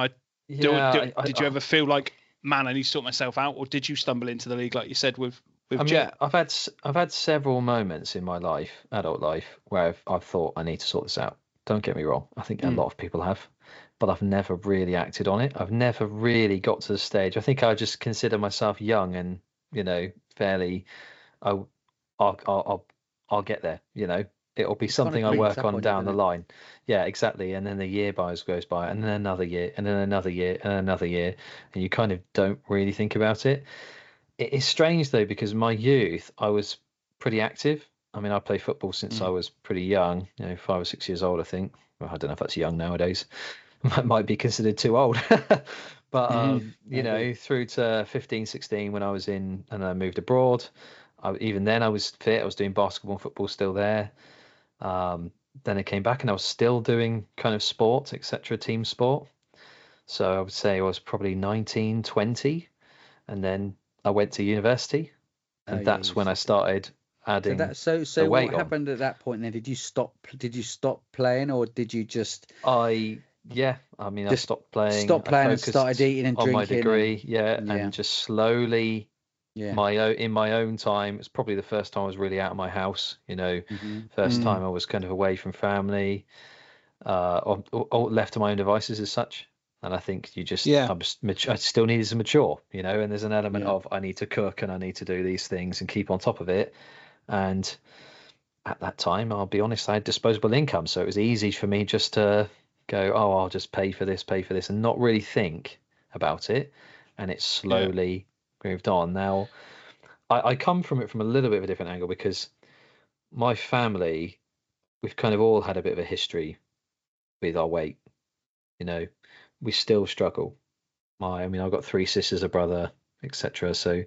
did you ever feel like, man, I need to sort myself out? Or did you stumble into the league, like you said, with Jet? I've had several moments in my life, adult life, where I've thought I need to sort this out. Don't get me wrong. I think a lot of people have, but I've never really acted on it. I've never really got to the stage. I think I just consider myself young and, fairly, I'll get there, It'll be something I work on down the line. Yeah, exactly. And then the year goes by, and then another year, and then another year, and another year, and you kind of don't really think about it. It is strange though, because in my youth I was pretty active. I mean, I played football since I was pretty young, 5 or 6 years old, I think. Well, I don't know if that's young nowadays. Might be considered too old. But through to 15, 16 when I was in, and I moved abroad. Even then I was fit. I was doing basketball and football still there. Then I came back and I was still doing kind of sport, etc., team sport. So I would say I was probably 19, 20, and then I went to university, and that's when I started adding. So what happened at that point then? Did you stop playing, or did you just? I stopped playing. Stopped playing and started eating and drinking. On my degree, and just slowly. Yeah. In my own time, it's probably the first time I was really out of my house. First time I was kind of away from family, or left to my own devices as such. And I think you just, Yeah. I still needed to mature, you know, and there's an element of I need to cook and I need to do these things and keep on top of it. And at that time, I'll be honest, I had disposable income. So it was easy for me just to go, oh, I'll just pay for this, and not really think about it. And it slowly moved on. Now, I come from it from a little bit of a different angle because my family, we've kind of all had a bit of a history with our weight. You know, we still struggle. I mean, I've got three sisters, a brother, etc. So,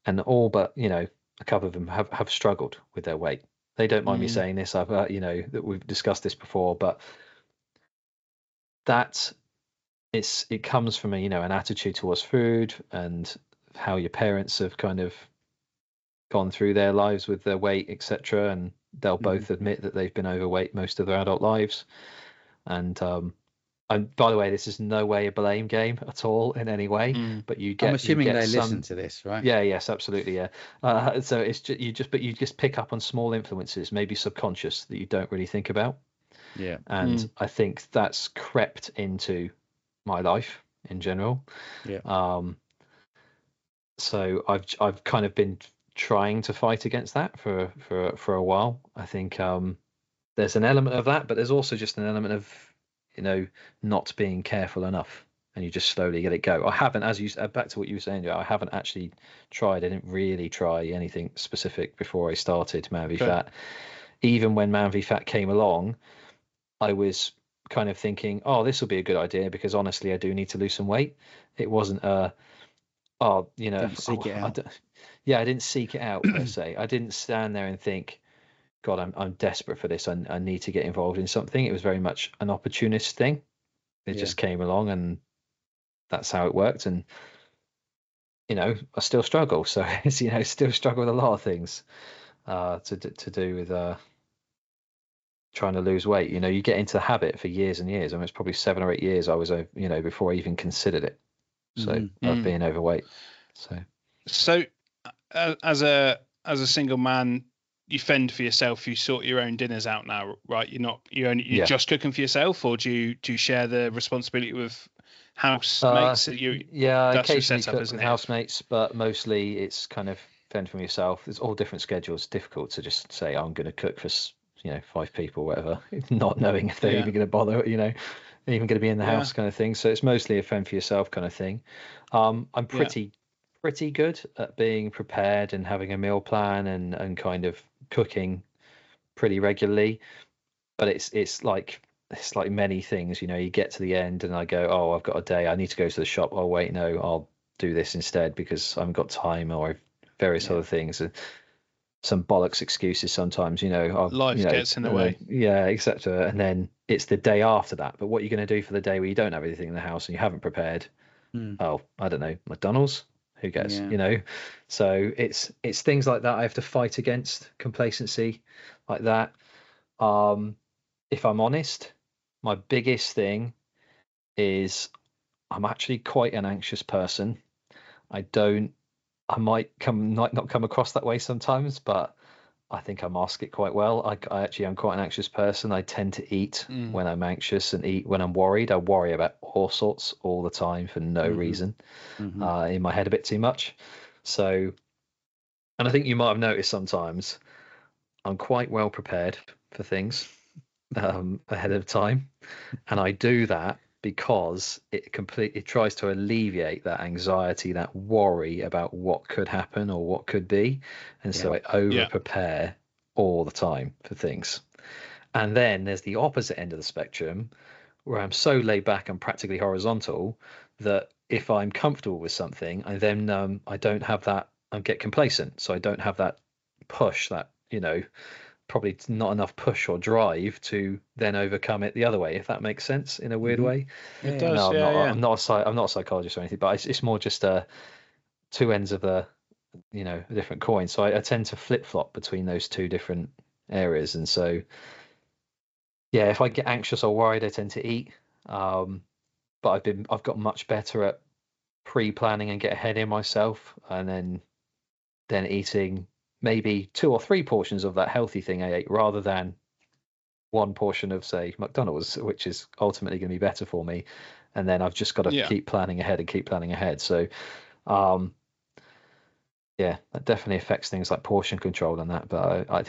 and all but, you know, a couple of them have struggled with their weight. They don't mind me saying this. I've, you know, that we've discussed this before, but that it comes from you know, an attitude towards food and how your parents have kind of gone through their lives with their weight, etc. And they'll both admit that they've been overweight most of their adult lives. And by the way, this is no way a blame game at all in any way. But I'm assuming they listen to this, right? Yeah, yes, absolutely, yeah. So it's just you just pick up on small influences, maybe subconscious, that you don't really think about. Yeah. And I think that's crept into my life in general. Yeah. So I've kind of been trying to fight against that for a while. I think there's an element of that, but there's also just an element of, you know, not being careful enough, and you just slowly let it go. I haven't, as you back to what you were saying, I haven't actually tried. I didn't really try anything specific before I started Man v Fat. Even when Man v Fat came along, I was kind of thinking, oh, this will be a good idea because honestly, I do need to lose some weight. It wasn't you know, Seek it out. I didn't seek it out per se. I didn't stand there and think, God, I'm desperate for this. I need to get involved in something. It was very much an opportunist thing. It just came along, and that's how it worked. And you know, I still struggle. So it's, you know, still struggle with a lot of things to do with trying to lose weight. You know, you get into the habit for years and years. I mean, it's probably 7 or 8 years I was, you know, before I even considered it. So of being overweight. So as a single man, you fend for yourself. You sort your own dinners out now, right? You're just cooking for yourself, or do you share the responsibility with housemates? I occasionally cook with housemates, but mostly it's kind of fend for yourself. There's all different schedules. It's difficult to just say I'm going to cook for 5 people, whatever, not knowing if they're even going to bother, you know, even going to be in the house kind of thing. So it's mostly a fend for yourself kind of thing. I'm pretty good at being prepared and having a meal plan and kind of cooking pretty regularly, but it's like many things, you know, you get to the end and I go, oh, I've got a day, I need to go to the shop. Oh wait, no, I'll do this instead because I haven't got time, or various other things. Some bollocks excuses sometimes, you know, life gets in the way, etc. And then it's the day after that, but what are you going to do for the day where you don't have anything in the house and you haven't prepared? Oh, I don't know, McDonald's, who gets, you know? So it's things like that I have to fight against, complacency like that. If I'm honest, my biggest thing is I'm actually quite an anxious person. I might not come across that way sometimes, but I think I mask it quite well. I actually am quite an anxious person. I tend to eat when I'm anxious and eat when I'm worried. I worry about all sorts all the time for no reason, in my head a bit too much. So, and I think you might have noticed sometimes I'm quite well prepared for things ahead of time. And I do that because it tries to alleviate that anxiety, that worry about what could happen or what could be. And so I over prepare all the time for things. And then there's the opposite end of the spectrum where I'm so laid back and practically horizontal that if I'm comfortable with something, I then I don't have that, I get complacent. So I don't have that push, that, you know, probably not enough push or drive to then overcome it the other way, if that makes sense in a weird way. It does. No, I'm not a psychologist or anything, but it's more just two ends of a different coin. So I tend to flip flop between those two different areas, and so if I get anxious or worried, I tend to eat. But I've got much better at pre-planning and get ahead in myself, and then eating maybe 2 or 3 portions of that healthy thing I ate rather than one portion of, say, McDonald's, which is ultimately going to be better for me, and then I've just got to keep planning ahead. So, yeah, that definitely affects things like portion control and that. But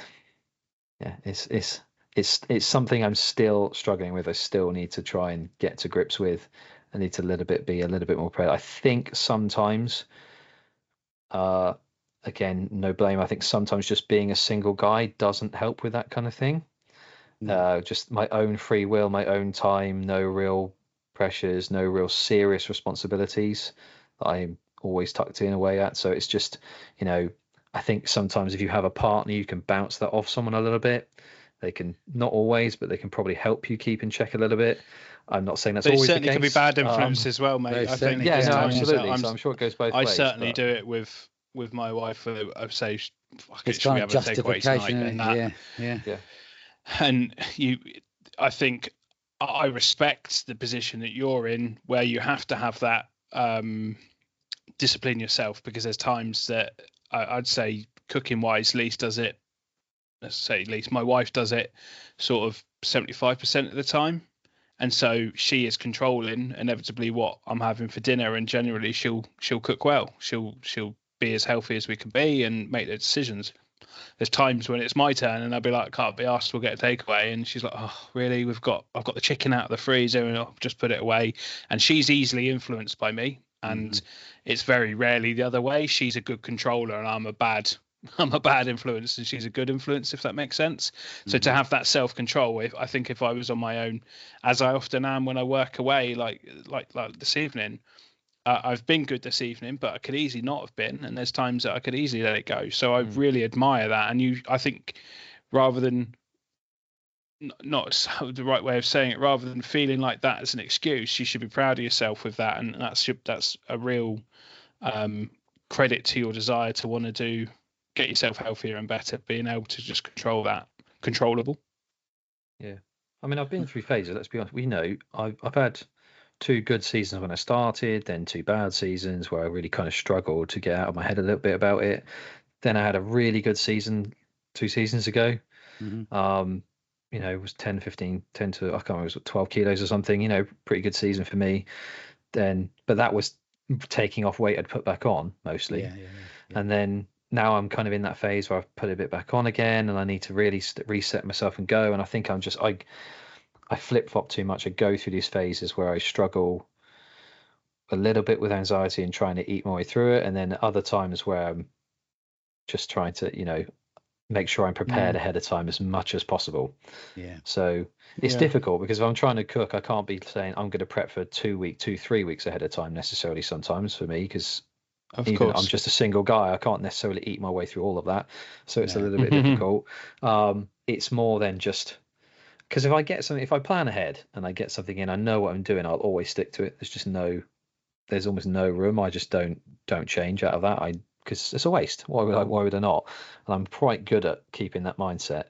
it's something I'm still struggling with. I still need to try and get to grips with. I need to be a little bit more prepared. I think sometimes, again, no blame. I think sometimes just being a single guy doesn't help with that kind of thing. Just my own free will, my own time, no real pressures, no real serious responsibilities that I'm always tucked in away at. So it's just, I think sometimes if you have a partner, you can bounce that off someone a little bit. They can, not always, but they can probably help you keep in check a little bit. I'm not saying that's always the case. They certainly can be bad influence as well, mate. I think. Yeah, no, absolutely. So I'm sure it goes both ways. I certainly do it with my wife. I say, it's kind of justification. Yeah. And I think I respect the position that you're in, where you have to have that discipline yourself, because there's times that I'd say cooking wise, Lise does it. Let's say Lise, my wife does it sort of 75% of the time, and so she is controlling inevitably what I'm having for dinner, and generally she'll cook well. She'll be as healthy as we can be and make the decisions. There's times when it's my turn and I'll be like, can't be asked, we'll get a takeaway, and she's like, oh really, I've got the chicken out of the freezer and I'll just put it away. And she's easily influenced by me, and it's very rarely the other way. She's a good controller and I'm a bad influence, and she's a good influence, if that makes sense. So to have that self-control, I think if I was on my own, as I often am when I work away, like this evening, I've been good this evening, but I could easily not have been, and there's times that I could easily let it go. So I really admire that. And I think, rather than not the right way of saying it, rather than feeling like that as an excuse, you should be proud of yourself with that, and that's a real credit to your desire to want to get yourself healthier and better, being able to just control that, controllable. Yeah, I mean, I've been through phases. Let's be honest. We know I've had 2 good seasons when I started, then 2 bad seasons where I really kind of struggled to get out of my head a little bit about it. Then I had a really good season 2 seasons ago. It was 10 to, I can't remember, it was 12 kilos or something, pretty good season for me. But that was taking off weight I'd put back on mostly. Yeah. And then now I'm kind of in that phase where I've put a bit back on again, and I need to really reset myself and go. And I think I flip-flop too much. I go through these phases where I struggle a little bit with anxiety and trying to eat my way through it, and then other times where I'm just trying to, make sure I'm prepared ahead of time as much as possible. Yeah. So it's difficult, because if I'm trying to cook, I can't be saying I'm going to prep for 3 weeks ahead of time necessarily sometimes for me, because I'm just a single guy. I can't necessarily eat my way through all of that. So it's a little bit difficult. It's more than just... Because if I plan ahead and I get something in, I know what I'm doing, I'll always stick to it. There's almost no room. I just don't change out of that. Because it's a waste. Why would I not? And I'm quite good at keeping that mindset,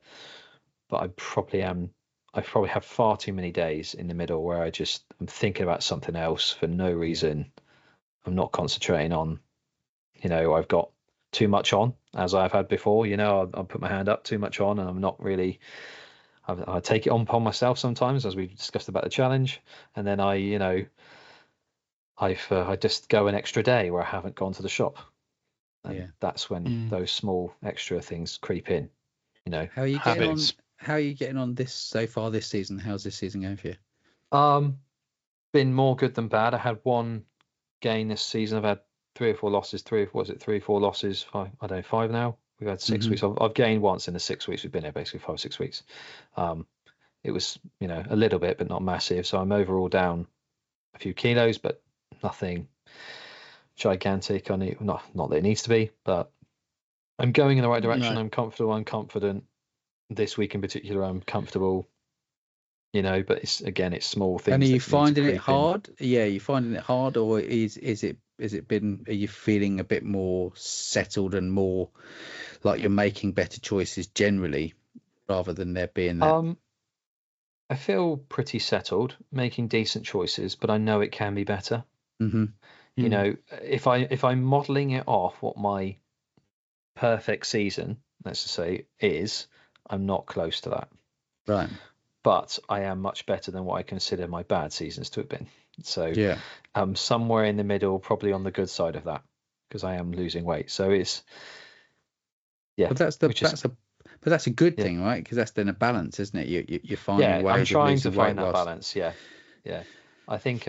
but I probably have far too many days in the middle where I'm thinking about something else for no reason. I'm not concentrating on, I've got too much on, as I've had before. I'll put my hand up, too much on, and I'm not really... I take it upon myself sometimes, as we discussed about the challenge, and then I just go an extra day where I haven't gone to the shop, and that's when those small extra things creep in. How are you getting on? How are you getting on so far this season? How's this season going for you? Been more good than bad. I had 1 gain this season. I've had 3 or 4 losses. 3 or 4 losses. 5, I don't know, 5 now. We've had 6 weeks. I've gained once in the 6 weeks we've been here, basically 5 or 6 weeks. It was, a little bit, but not massive. So I'm overall down a few kilos, but nothing gigantic. Not that it needs to be, but I'm going in the right direction. No. I'm comfortable. I'm confident. This week in particular, I'm comfortable. But it's small things. And are you finding it hard? Yeah, you finding it hard, or is it been? Are you feeling a bit more settled and more like you're making better choices generally, rather than there being that? I feel pretty settled, making decent choices, but I know it can be better. If I'm modelling it off what my perfect season, let's just say, is, I'm not close to that. Right. but I am much better than what I consider my bad seasons to have been. So Yeah. I'm somewhere in the middle, probably on the good side of that, because I am losing weight. So it's But that's a good thing, right? Because that's then a balance, isn't it? You're finding ways I'm trying of to losing weight find that balance. Yeah. I think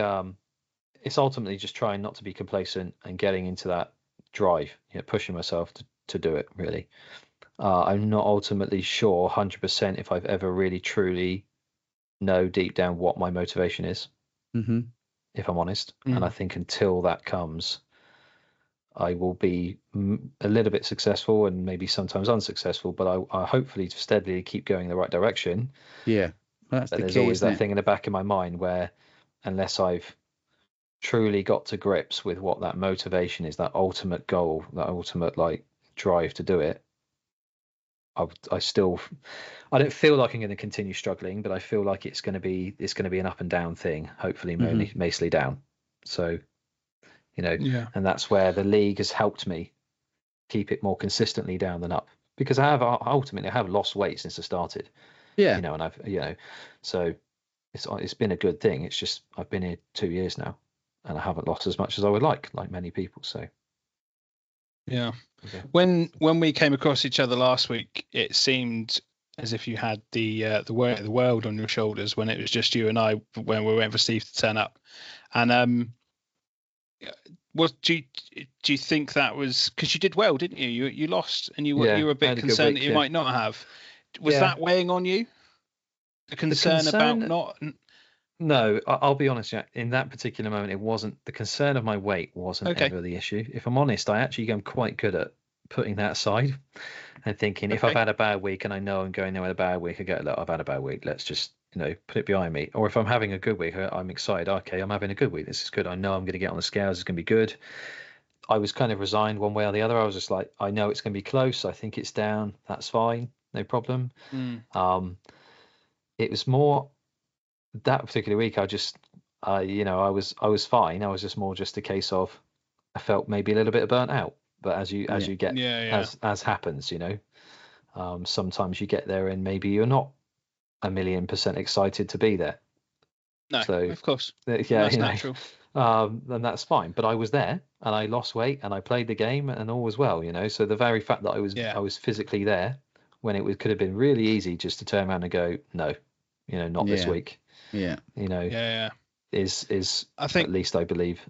it's ultimately just trying not to be complacent and getting into that drive, pushing myself to do it, really. I'm not ultimately sure 100% if I've ever really truly know deep down what my motivation is, if I'm honest. And I think until that comes, I will be a little bit successful and maybe sometimes unsuccessful, but I hopefully steadily keep going in the right direction. Yeah, well, that's but the there's key, always isn't that it? thing in the back of my mind where unless I've truly got to grips with what that motivation is, that ultimate goal, that ultimate like drive to do it, I don't feel like I'm going to continue struggling, but I feel like it's going to be an up and down thing, hopefully mostly down. So, and that's where the league has helped me keep it more consistently down than up, because I have lost weight since I started. Yeah. And I've so it's been a good thing. It's just I've been here 2 years now and I haven't lost as much as I would like many people. So yeah. When we came across each other last week, it seemed as if you had the weight of the world on your shoulders when it was just you and I when we were waiting for Steve to turn up. And do you think that was because you did well, didn't you? You lost and you were a bit concerned that you might not have. Was that weighing on you? The concern about not. No, I'll be honest. In that particular moment, it wasn't the concern of my weight wasn't ever the issue. If I'm honest, I actually am quite good at putting that aside and thinking if I've had a bad week and I know I'm going there with a bad week, I go, look, I've had a bad week. Let's just put it behind me. Or if I'm having a good week, I'm excited. Okay, I'm having a good week. This is good. I know I'm going to get on the scales. It's going to be good. I was kind of resigned one way or the other. I was just like, I know it's going to be close. I think it's down. That's fine. No problem. It was more that particular week. I was fine. I was just more just a case of I felt maybe a little bit burnt out. But as you get as happens, sometimes you get there and maybe you're not 1,000,000% excited to be there. No, so, of course. That's natural. And that's fine. But I was there and I lost weight and I played the game and all was well, So the very fact that I was physically there when it could have been really easy just to turn around and go, no, not this week. Yeah. Is I think, at least I believe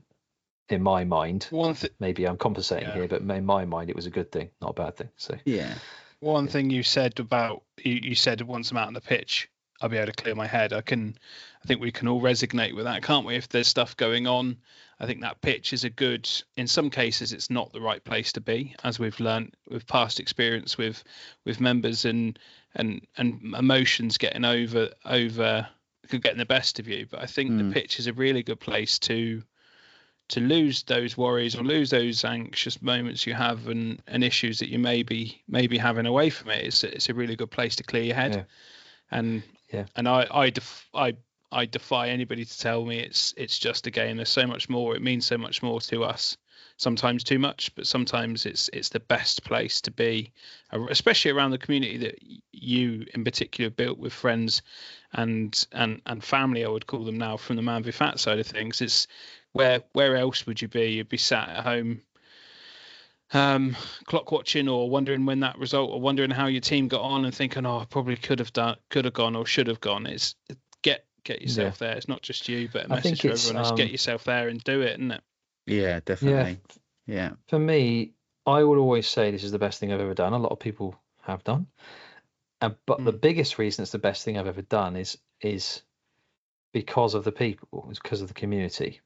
in my mind, maybe I'm compensating here, but in my mind it was a good thing, not a bad thing. So one thing you said about you said once I'm out on the pitch, I'll be able to clear my head. I think we can all resonate with that, can't we? If there's stuff going on, I think that pitch is in some cases it's not the right place to be, as we've learned with past experience with members and emotions getting over getting the best of you. But I think the pitch is a really good place to lose those worries or lose those anxious moments you have and issues that you may be having away from it. It's a really good place to clear your head. And I defy anybody to tell me it's just a game. There's so much more. It means so much more to us. Sometimes too much, but sometimes it's the best place to be, especially around the community that you in particular built with friends and family. I would call them now, from the Man v Fat side of things. It's where else would you be? You'd be sat at home clock watching or wondering when that result or wondering how your team got on and thinking, I probably could have gone or should have gone. It's get yourself there. It's not just you, but a message for everyone is get yourself there and do it, isn't it? Yeah, definitely. Yeah. For me, I would always say this is the best thing I've ever done. A lot of people have done. But the biggest reason it's the best thing I've ever done is because of the people, it's because of the community.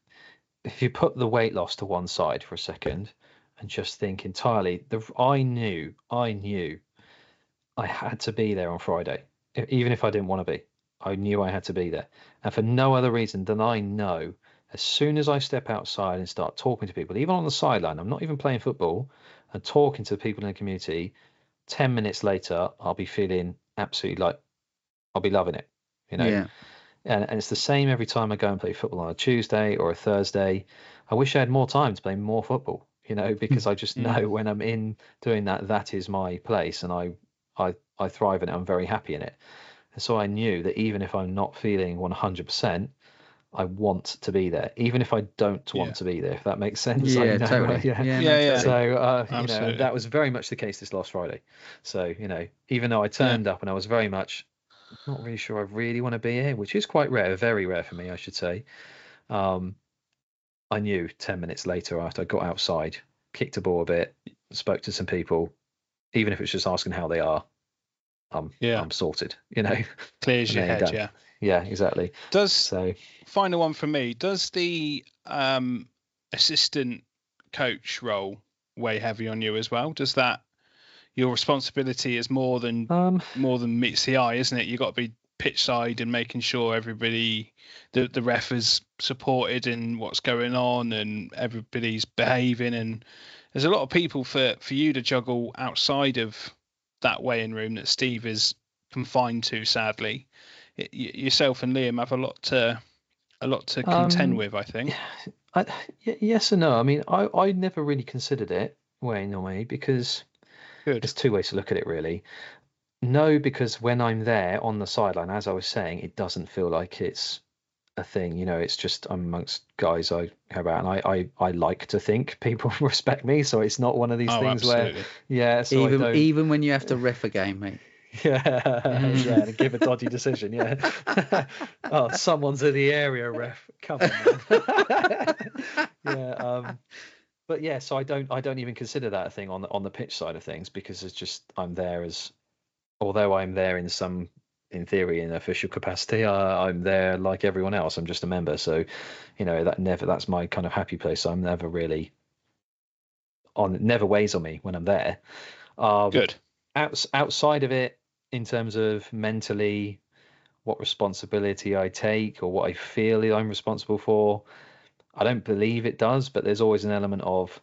If you put the weight loss to one side for a second and just think entirely, I knew I had to be there on Friday, even if I didn't want to be. I knew I had to be there, and for no other reason than I know as soon as I step outside and start talking to people, even on the sideline, I'm not even playing football, and talking to the people in the community, 10 minutes later, I'll be feeling absolutely like I'll be loving it, Yeah. And it's the same every time I go and play football on a Tuesday or a Thursday. I wish I had more time to play more football, because I just know when I'm in doing that is my place, and I thrive in it. I'm very happy in it. And so I knew that even if I'm not feeling 100%, I want to be there, even if I don't want to be there, if that makes sense. Yeah, I know, totally. yeah. No, totally. So, and that was very much the case this last Friday. So, even though I turned up and I was very much not really sure I really want to be here, which is quite rare, very rare for me, I should say. I knew 10 minutes later after I got outside, kicked a ball a bit, spoke to some people, even if it's just asking how they are, I'm sorted, Clears your head, done. Yeah, exactly. Final one from me, does the assistant coach role weigh heavy on you as well? Does that, your responsibility is more than meets the eye, isn't it? You've got to be pitch side and making sure everybody, the ref is supported in what's going on and everybody's behaving, and there's a lot of people for you to juggle outside of that weighing room that Steve is confined to, sadly. Yourself and Liam have a lot to contend with, I think. Yes and no. I mean, I never really considered it weighing on me, because there's two ways to look at it, really. No, because when I'm there on the sideline, as I was saying, it doesn't feel like it's a thing. It's just I'm amongst guys I care about, and I like to think people respect me. So it's not one of these things absolutely. where, so even when you have to ref a game, mate. And give a dodgy decision. Oh, someone's in the area, ref. Come on, man. But yeah, so I don't even consider that a thing on the pitch side of things, because it's just I'm there as, although I'm there in theory in official capacity, I'm there like everyone else. I'm just a member, so that's my kind of happy place. So I'm never really it never weighs on me when I'm there. Good. Outside of it, in terms of mentally, what responsibility I take or what I feel I'm responsible for, I don't believe it does, but there's always an element of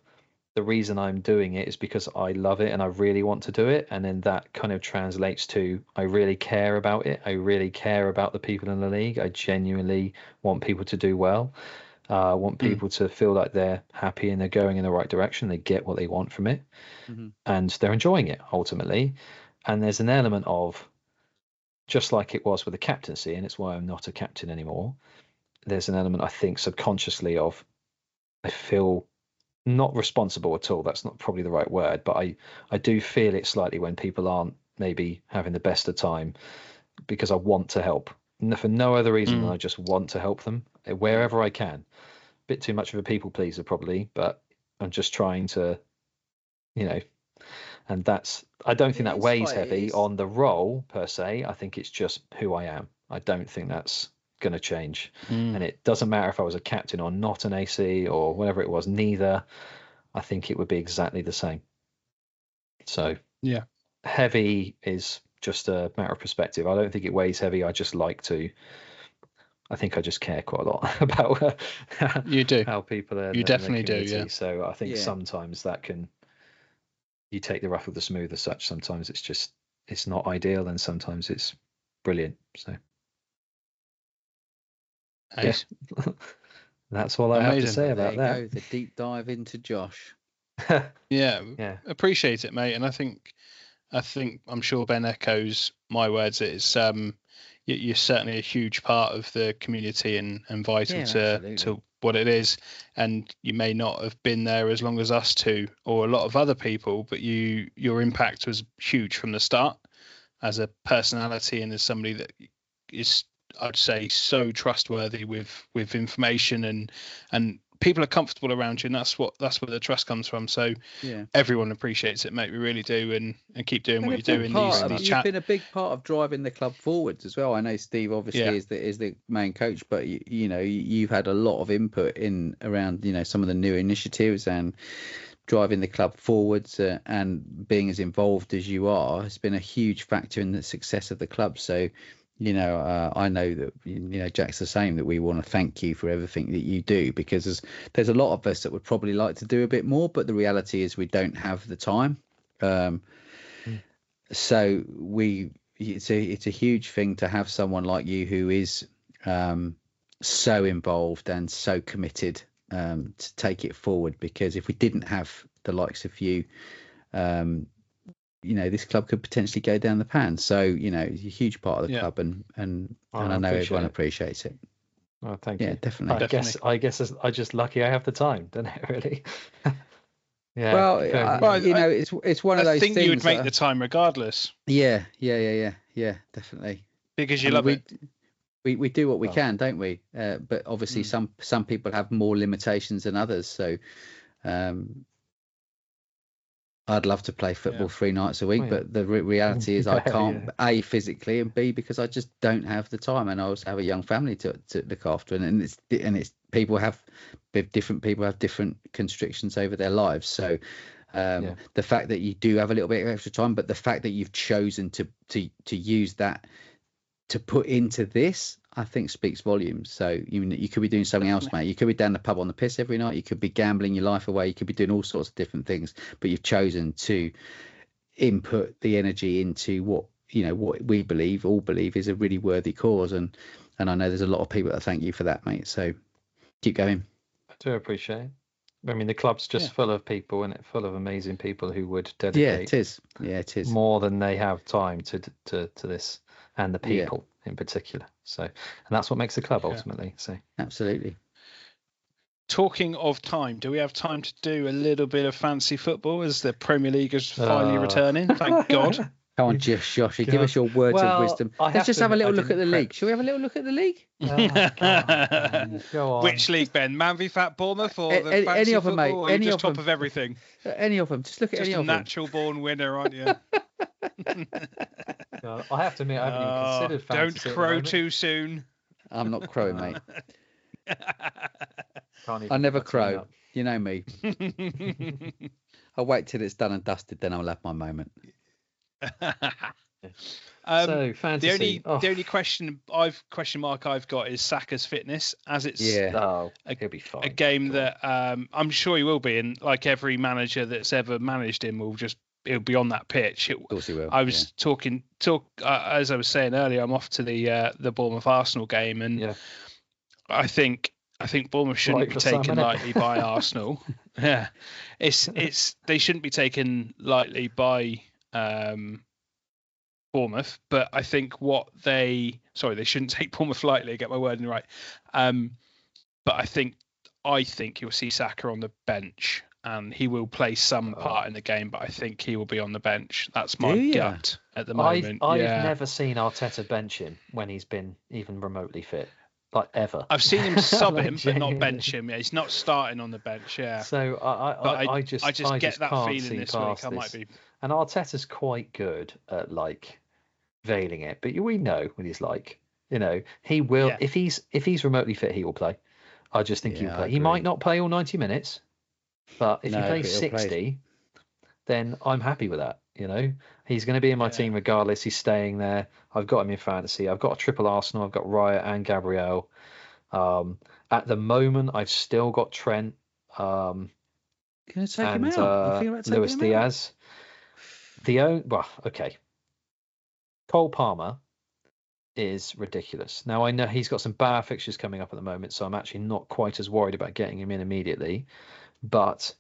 the reason I'm doing it is because I love it and I really want to do it. And then that kind of translates to, I really care about it. I really care about the people in the league. I genuinely want people to do well. Want people to feel like they're happy and they're going in the right direction. They get what they want from it, and they're enjoying it ultimately. And there's an element of, just like it was with the captaincy, and it's why I'm not a captain anymore. There's an element, I think, subconsciously of, I feel not responsible at all. That's not probably the right word, but I do feel it slightly when people aren't maybe having the best of time, because I want to help. For no other reason than I just want to help them wherever I can. Bit too much of a people pleaser probably, but I'm just trying to, and that's, I don't think that weighs heavy on the role per se. I think it's just who I am. I don't think that's going to change. And it doesn't matter if I was a captain or not an AC or whatever it was, neither. I think it would be exactly the same. So yeah, heavy is just a matter of perspective. I don't think it weighs heavy. I think I just care quite a lot about how people are. You definitely do, yeah. So I think sometimes that can, you take the rough with the smooth as such. Sometimes it's not ideal, and sometimes it's brilliant. So nice. That's all I have to say about that. The deep dive into Josh. Yeah, appreciate it, mate. And I think I'm sure Ben echoes my words. It's you're certainly a huge part of the community and vital to what it is. And you may not have been there as long as us two or a lot of other people, but your impact was huge from the start as a personality and as somebody that is, I'd say, so trustworthy with information, and people are comfortable around you, and that's where the trust comes from. So everyone appreciates it, mate. We really do, and keep doing what you're doing. You've been a big part of driving the club forwards as well. I know Steve obviously is the main coach, but you've had a lot of input in around some of the new initiatives and driving the club forwards, and being as involved as you are has been a huge factor in the success of the club. So I know that Jack's the same, that we want to thank you for everything that you do, because there's a lot of us that would probably like to do a bit more, but the reality is we don't have the time. So it's a huge thing to have someone like you who is so involved and so committed to take it forward, because if we didn't have the likes of you, this club could potentially go down the pan. So he's a huge part of the club, and I know everyone appreciates it. Oh, thank you. Definitely. I guess I'm just lucky I have the time, don't I? Really. Yeah. Well, it's one of those things. I think you would make the time regardless. Yeah, definitely. Because you love it. We do what we can, don't we? But obviously, some people have more limitations than others. So, I'd love to play football 3 nights a week, but the reality is I can't. A, physically, and B, because I just don't have the time, and I also have a young family to look after, and it's different people have different constrictions over their lives. So, the fact that you do have a little bit of extra time, but the fact that you've chosen to use that to put into this, I think speaks volumes. So you could be doing something else, mate. You could be down the pub on the piss every night. You could be gambling your life away. You could be doing all sorts of different things, but you've chosen to input the energy into what we all believe is a really worthy cause. And I know there's a lot of people that thank you for that, mate. So keep going. I do appreciate it. I mean, the club's just full of people, and it's full of amazing people who would dedicate. It is more than they have time to this, and the people in particular. So, and that's what makes the club ultimately. So, absolutely. Talking of time, do we have time to do a little bit of fancy football as the Premier League is finally returning? Thank God. Come on, Joshy, give us your words of wisdom. Let's just have a little look at the league. Shall we have a little look at the league? Go on. Which league, Ben? Man v Fat Bournemouth or the fancy any of them, football, mate? Any just of top them. of everything? Any of them. Just look at any of them. Natural born winner, aren't you? I have to admit, I haven't even considered fantasy. Don't crow too soon. I'm not crowing, mate. I never crow. You know me. I'll wait till it's done and dusted, then I'll have my moment. So fantasy. The only question mark I've got is Saka's fitness, as it's he'll be fine. A game that I'm sure he will be, and like every manager that's ever managed him he'll be on that pitch. Of course he will. I was talking as I was saying earlier, I'm off to the Bournemouth Arsenal game, and I think Bournemouth shouldn't be taken lightly by Arsenal. Yeah, it's they shouldn't be taken lightly by Bournemouth, but I think they shouldn't take Bournemouth lightly. Get my wording right. But I think you'll see Saka on the bench, and he will play some part in the game. But I think he will be on the bench. That's my gut at the moment. I've never seen Arteta bench him when he's been even remotely fit. Like ever. I've seen him sub him, but not bench him. Yeah, he's not starting on the bench. Yeah. So I just get that can't feeling this week. I might be. And Arteta's quite good at veiling it, but we know what he's like. He will if he's remotely fit, he will play. I just think he'll play. He might not play all 90 minutes, but if he plays 60, then I'm happy with that. He's going to be in my team regardless. He's staying there. I've got him in fantasy. I've got a triple Arsenal. I've got Raya and Gabriel. At the moment, I've still got Trent. Can I take him out? Luis Diaz. Okay. Cole Palmer is ridiculous. Now I know he's got some bad fixtures coming up at the moment, so I'm actually not quite as worried about getting him in immediately. But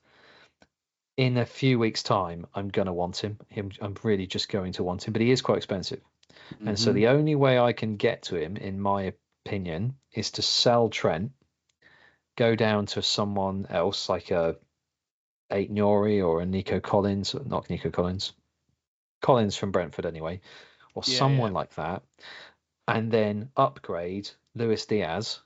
in a few weeks' time, I'm going to want him. I'm really just going to want him, but he is quite expensive. Mm-hmm. And so the only way I can get to him, in my opinion, is to sell Trent, go down to someone else, like a Aït-Nouri or a Nico Collins, not Nico Collins, Collins from Brentford anyway, or someone like that, and then upgrade Luis Diaz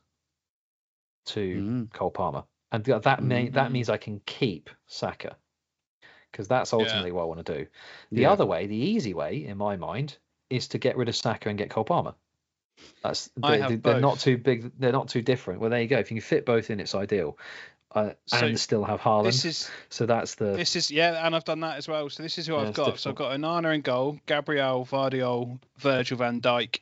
to Cole Palmer. And that means I can keep Saka, because that's ultimately what I want to do. The other way, the easy way, in my mind, is to get rid of Saka and get Cole Palmer. They're not too big. They're not too different. Well, there you go. If you can fit both in, it's ideal. And still have Haaland. And I've done that as well. So this is who I've got. Difficult. So I've got Onana in goal, Gabriel, Vardiol, Virgil van Dijk,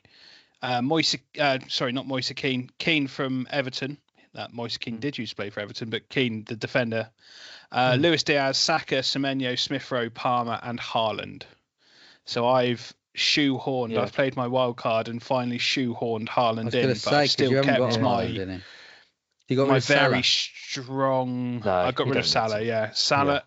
not Moise Kean. Keane from Everton. That Moise Kean did used to play for Everton, but Keane, the defender. Luis Diaz, Saka, Semenyo, Smith-Rowe, Palmer, and Haaland. So I've shoehorned. I've played my wild card and finally shoehorned Haaland in, but I've still kept my very strong. No, I got rid of Salah. Yeah, Salah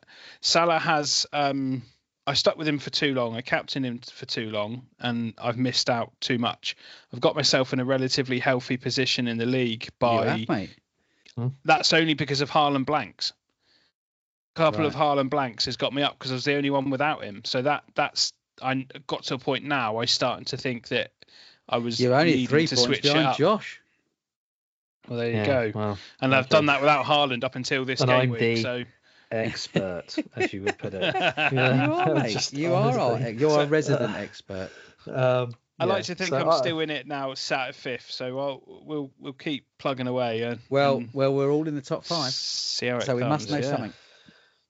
has. I I stuck with him for too long. I captained him for too long, and I've missed out too much. I've got myself in a relatively healthy position in the league by. You have, mate. That's only because of Haaland blanks. A couple of Right. Haaland blanks has got me up because I was the only one without him. So that's I got to a point now. I starting to think that I was. You're only needing 3 to points switch it behind up. Josh. Well, there you go. Well, and I've done that without Haaland up until this game I'm week. the So expert, as you would put it. You are, mate. You're a resident expert. I like to think I'm still in it now, sat at 5th. So we'll keep plugging away. Well, we're all in the top 5, see how it so we comes, must know something.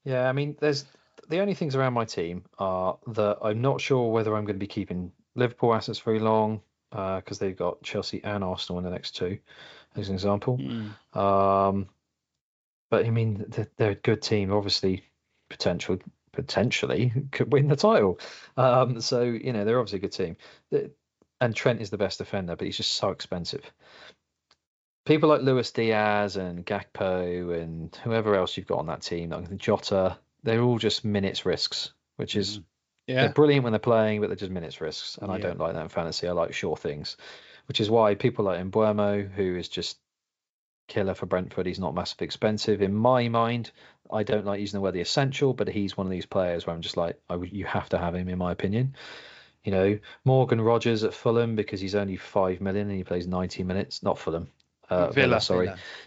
Yeah, I mean, there's the only things around my team are that I'm not sure whether I'm going to be keeping Liverpool assets very long because they've got Chelsea and Arsenal in the next 2, as an example. But I mean, they're a good team. Obviously, potentially could win the title. So they're obviously a good team. And Trent is the best defender, but he's just so expensive. People like Luis Diaz and Gakpo and whoever else you've got on that team, like Jota, they're all just minutes risks, which is they're brilliant when they're playing, but they're just minutes risks. And I don't like that in fantasy. I like sure things, which is why people like Mbeumo, who is just killer for Brentford, he's not massively expensive. In my mind, I don't like using the word the essential, but he's one of these players where I'm just like, you have to have him, in my opinion. Morgan Rogers at Fulham, because he's only 5 million and he plays 90 minutes. Not Fulham. Villa.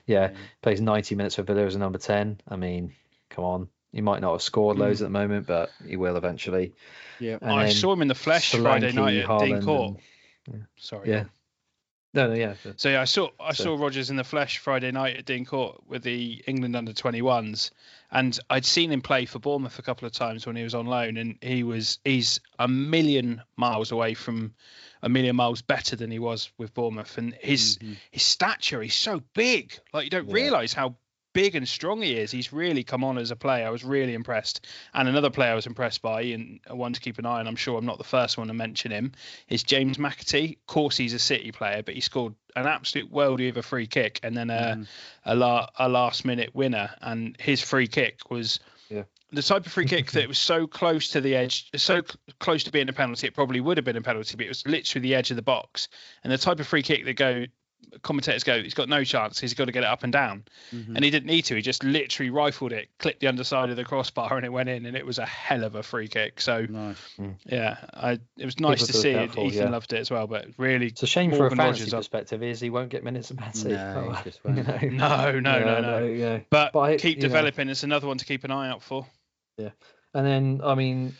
Yeah, plays 90 minutes for Villa as a number 10. I mean, come on. He might not have scored loads at the moment, but he will eventually. Yeah. And I saw him in the flesh Friday night at Dean Court. Sorry. Yeah. No, yeah. So yeah, I saw Rogers in the flesh Friday night at Dean Court with the England under-21s, and I'd seen him play for Bournemouth a couple of times when he was on loan, and he's a million miles better than he was with Bournemouth, and his stature, he's so big, like you don't realise how big and strong he is. He's really come on as a player. I was really impressed. And another player I was impressed by, and one to keep an eye on, I'm sure I'm not the first one to mention him, is James McAtee. Of course, he's a City player, but he scored an absolute worldie of a free kick and then a last minute winner. And his free kick was the type of free kick that was so close to the edge, so close to being a penalty, it probably would have been a penalty, but it was literally the edge of the box. And the type of free kick that commentators go, he's got no chance, he's got to get it up and down. And he didn't need to, he just literally rifled it, clipped the underside of the crossbar, and it went in, and it was a hell of a free kick. So it was nice to see it. Ethan loved it as well, but really it's a shame for a fantasy perspective is he won't get minutes of fantasy. No. But keep developing. It's another one to keep an eye out for. And then I mean,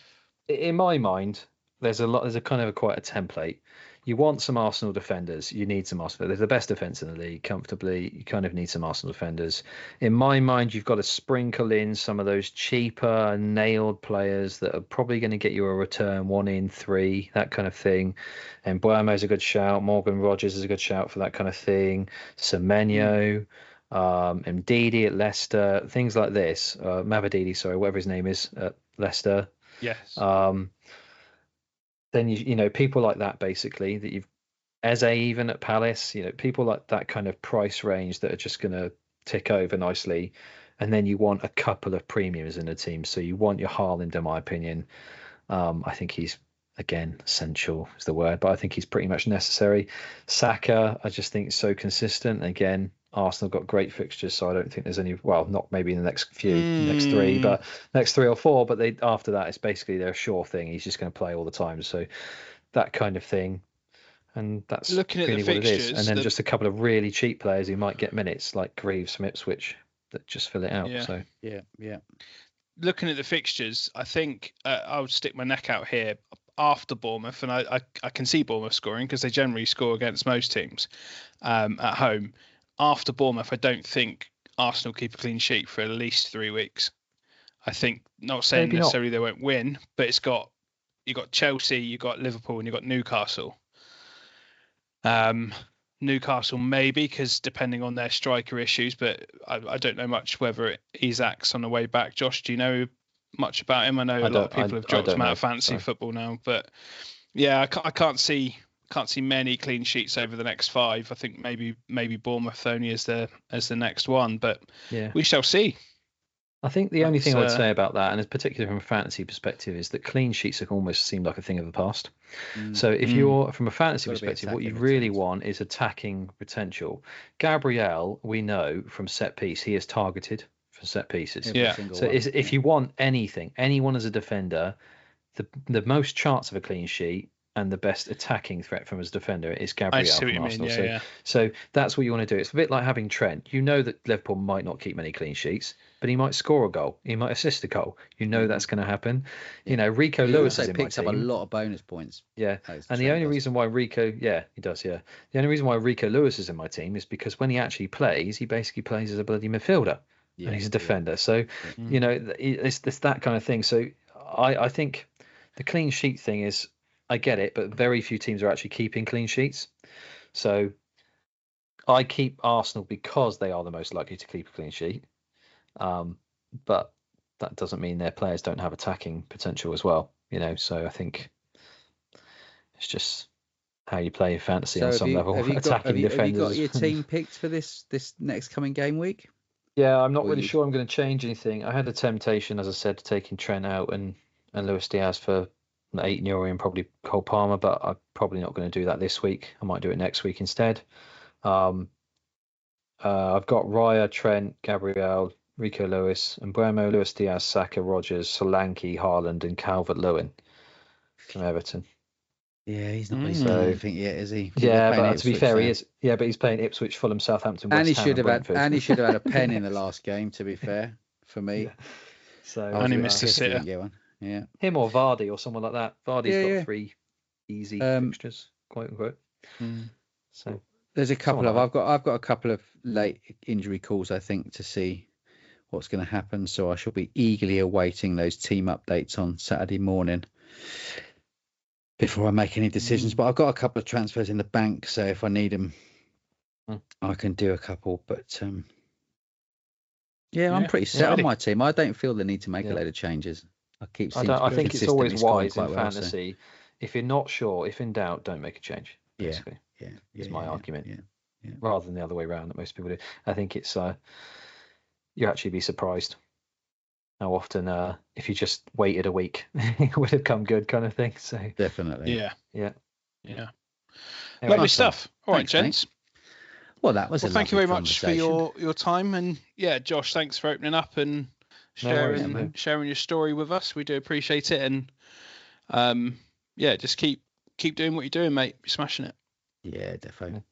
in my mind, there's a kind of quite a template. You want some Arsenal defenders. You need some Arsenal. They're the best defence in the league, comfortably. You kind of need some Arsenal defenders. In my mind, you've got to sprinkle in some of those cheaper, nailed players that are probably going to get you a return 1 in 3, that kind of thing. And Mbeumo's a good shout. Morgan Rogers is a good shout for that kind of thing. Semenyo, Ndidi at Leicester, things like this. Mavididi, sorry, whatever his name is, at Leicester. Yes. Then you people like that, basically, that you've Eze even at Palace, people like that kind of price range that are just going to tick over nicely. And then you want a couple of premiums in the team. So you want your Haaland, in my opinion. I think he's, again, essential is the word, but I think he's pretty much necessary. Saka, I just think is so consistent. Again, Arsenal got great fixtures, so I don't think there's any. Well, not maybe in the next next 3, but next 3 or 4. But after that, it's basically they're a sure thing. He's just going to play all the time. So that kind of thing, and that's looking at really the what fixtures, it is. And then just a couple of really cheap players who might get minutes, like Greaves from Ipswich, that just fill it out. So looking at the fixtures, I think I would stick my neck out here after Bournemouth, and I can see Bournemouth scoring because they generally score against most teams at home. After Bournemouth, I don't think Arsenal keep a clean sheet for at least 3 weeks. I think, not saying maybe necessarily they won't win, but you got Chelsea, you got Liverpool, and you got Newcastle. Newcastle maybe, because depending on their striker issues, but I don't know much whether Isak's on the way back. Josh, do you know much about him? I know a lot of people have dropped him out of fantasy football now, but I can't see many clean sheets over the next 5. I think maybe Bournemouth only as the next one, but we shall see. I think the only thing I would say about that, and particularly from a fantasy perspective, is that clean sheets almost seem like a thing of the past. So if you're, from a fantasy perspective, what you really want is attacking potential. Gabriel, we know from set piece, he is targeted for set pieces. So if you want anyone as a defender, the most chance of a clean sheet and the best attacking threat from his defender is Gabriel from Arsenal. So that's what you want to do. It's a bit like having Trent. You know that Liverpool might not keep many clean sheets, but he might score a goal. He might assist a goal. You know that's going to happen. You know, Rico Lewis is in my team. Picks up a lot of bonus points. Yeah, and the only reason why Rico, he does. The only reason why Rico Lewis is in my team is because when he actually plays, he basically plays as a bloody midfielder, and he's a defender. So you know, it's that kind of thing. So I think the clean sheet thing is. I get it, but very few teams are actually keeping clean sheets. So I keep Arsenal because they are the most likely to keep a clean sheet. But that doesn't mean their players don't have attacking potential as well. You know, so I think it's just how you play fantasy on some level. Defenders. Have you got your team picked for this next coming game week? Yeah, I'm not really sure I'm going to change anything. I had a temptation, as I said, taking Trent out and Luis Diaz for 8 Nuri and probably Cole Palmer, but I'm probably not going to do that this week. I might do it next week instead. I've got Raya, Trent, Gabriel, Rico Lewis, Mbeumo, Luis Diaz, Saka, Rodgers, Solanke, Haaland, and Calvert-Lewin from Everton. Yeah, he's not really saying anything yet, is he? Yeah, but to be fair, he is. Yeah, but he's playing Ipswich, Fulham, Southampton, West Ham, and he should have had a pen in the last game. To be fair, for me, so only missed a sitter. Yeah, him or Vardy or someone like that. Vardy's got 3 easy fixtures, quote unquote. So there's a couple of I've got a couple of late injury calls, I think, to see what's going to happen. So I shall be eagerly awaiting those team updates on Saturday morning before I make any decisions. But I've got a couple of transfers in the bank, so if I need them, I can do a couple. But I'm pretty set on my team. I don't feel the need to make a load of changes. I think it's always wise in fantasy. So. If you're not sure, if in doubt, don't make a change. Basically, is my argument. Yeah. Rather than the other way around that most people do. I think it's you actually be surprised how often if you just waited a week, it would have come good, kind of thing. So definitely, yeah. Lovely stuff. All right, gents. Well, that was. Thank you very much for your time, and Josh, thanks for opening up and sharing your story with us. We do appreciate it, and just keep doing what you're doing, mate. You're smashing it. Yeah, definitely.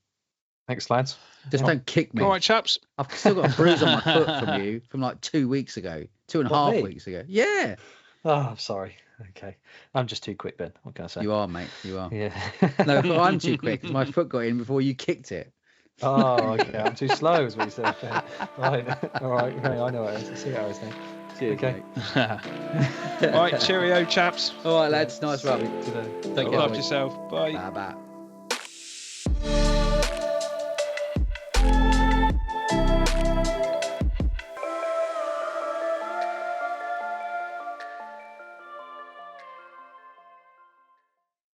Thanks, lads. Just don't kick me. All right, chaps. I've still got a bruise on my foot from you from like 2 weeks ago, 2.5 weeks ago. Yeah. Oh, I'm sorry. Okay, I'm just too quick, Ben. What can I say? You are, mate. You are. Yeah. No, I'm too quick because my foot got in before you kicked it. Oh, okay. I'm too slow, is what you said. Right. All right. Okay, I know what it is. I see how it is then. Cheers, okay. All right. Cheerio, chaps. All right, lads. Nice rub. Take care of yourself. Bye. Bye.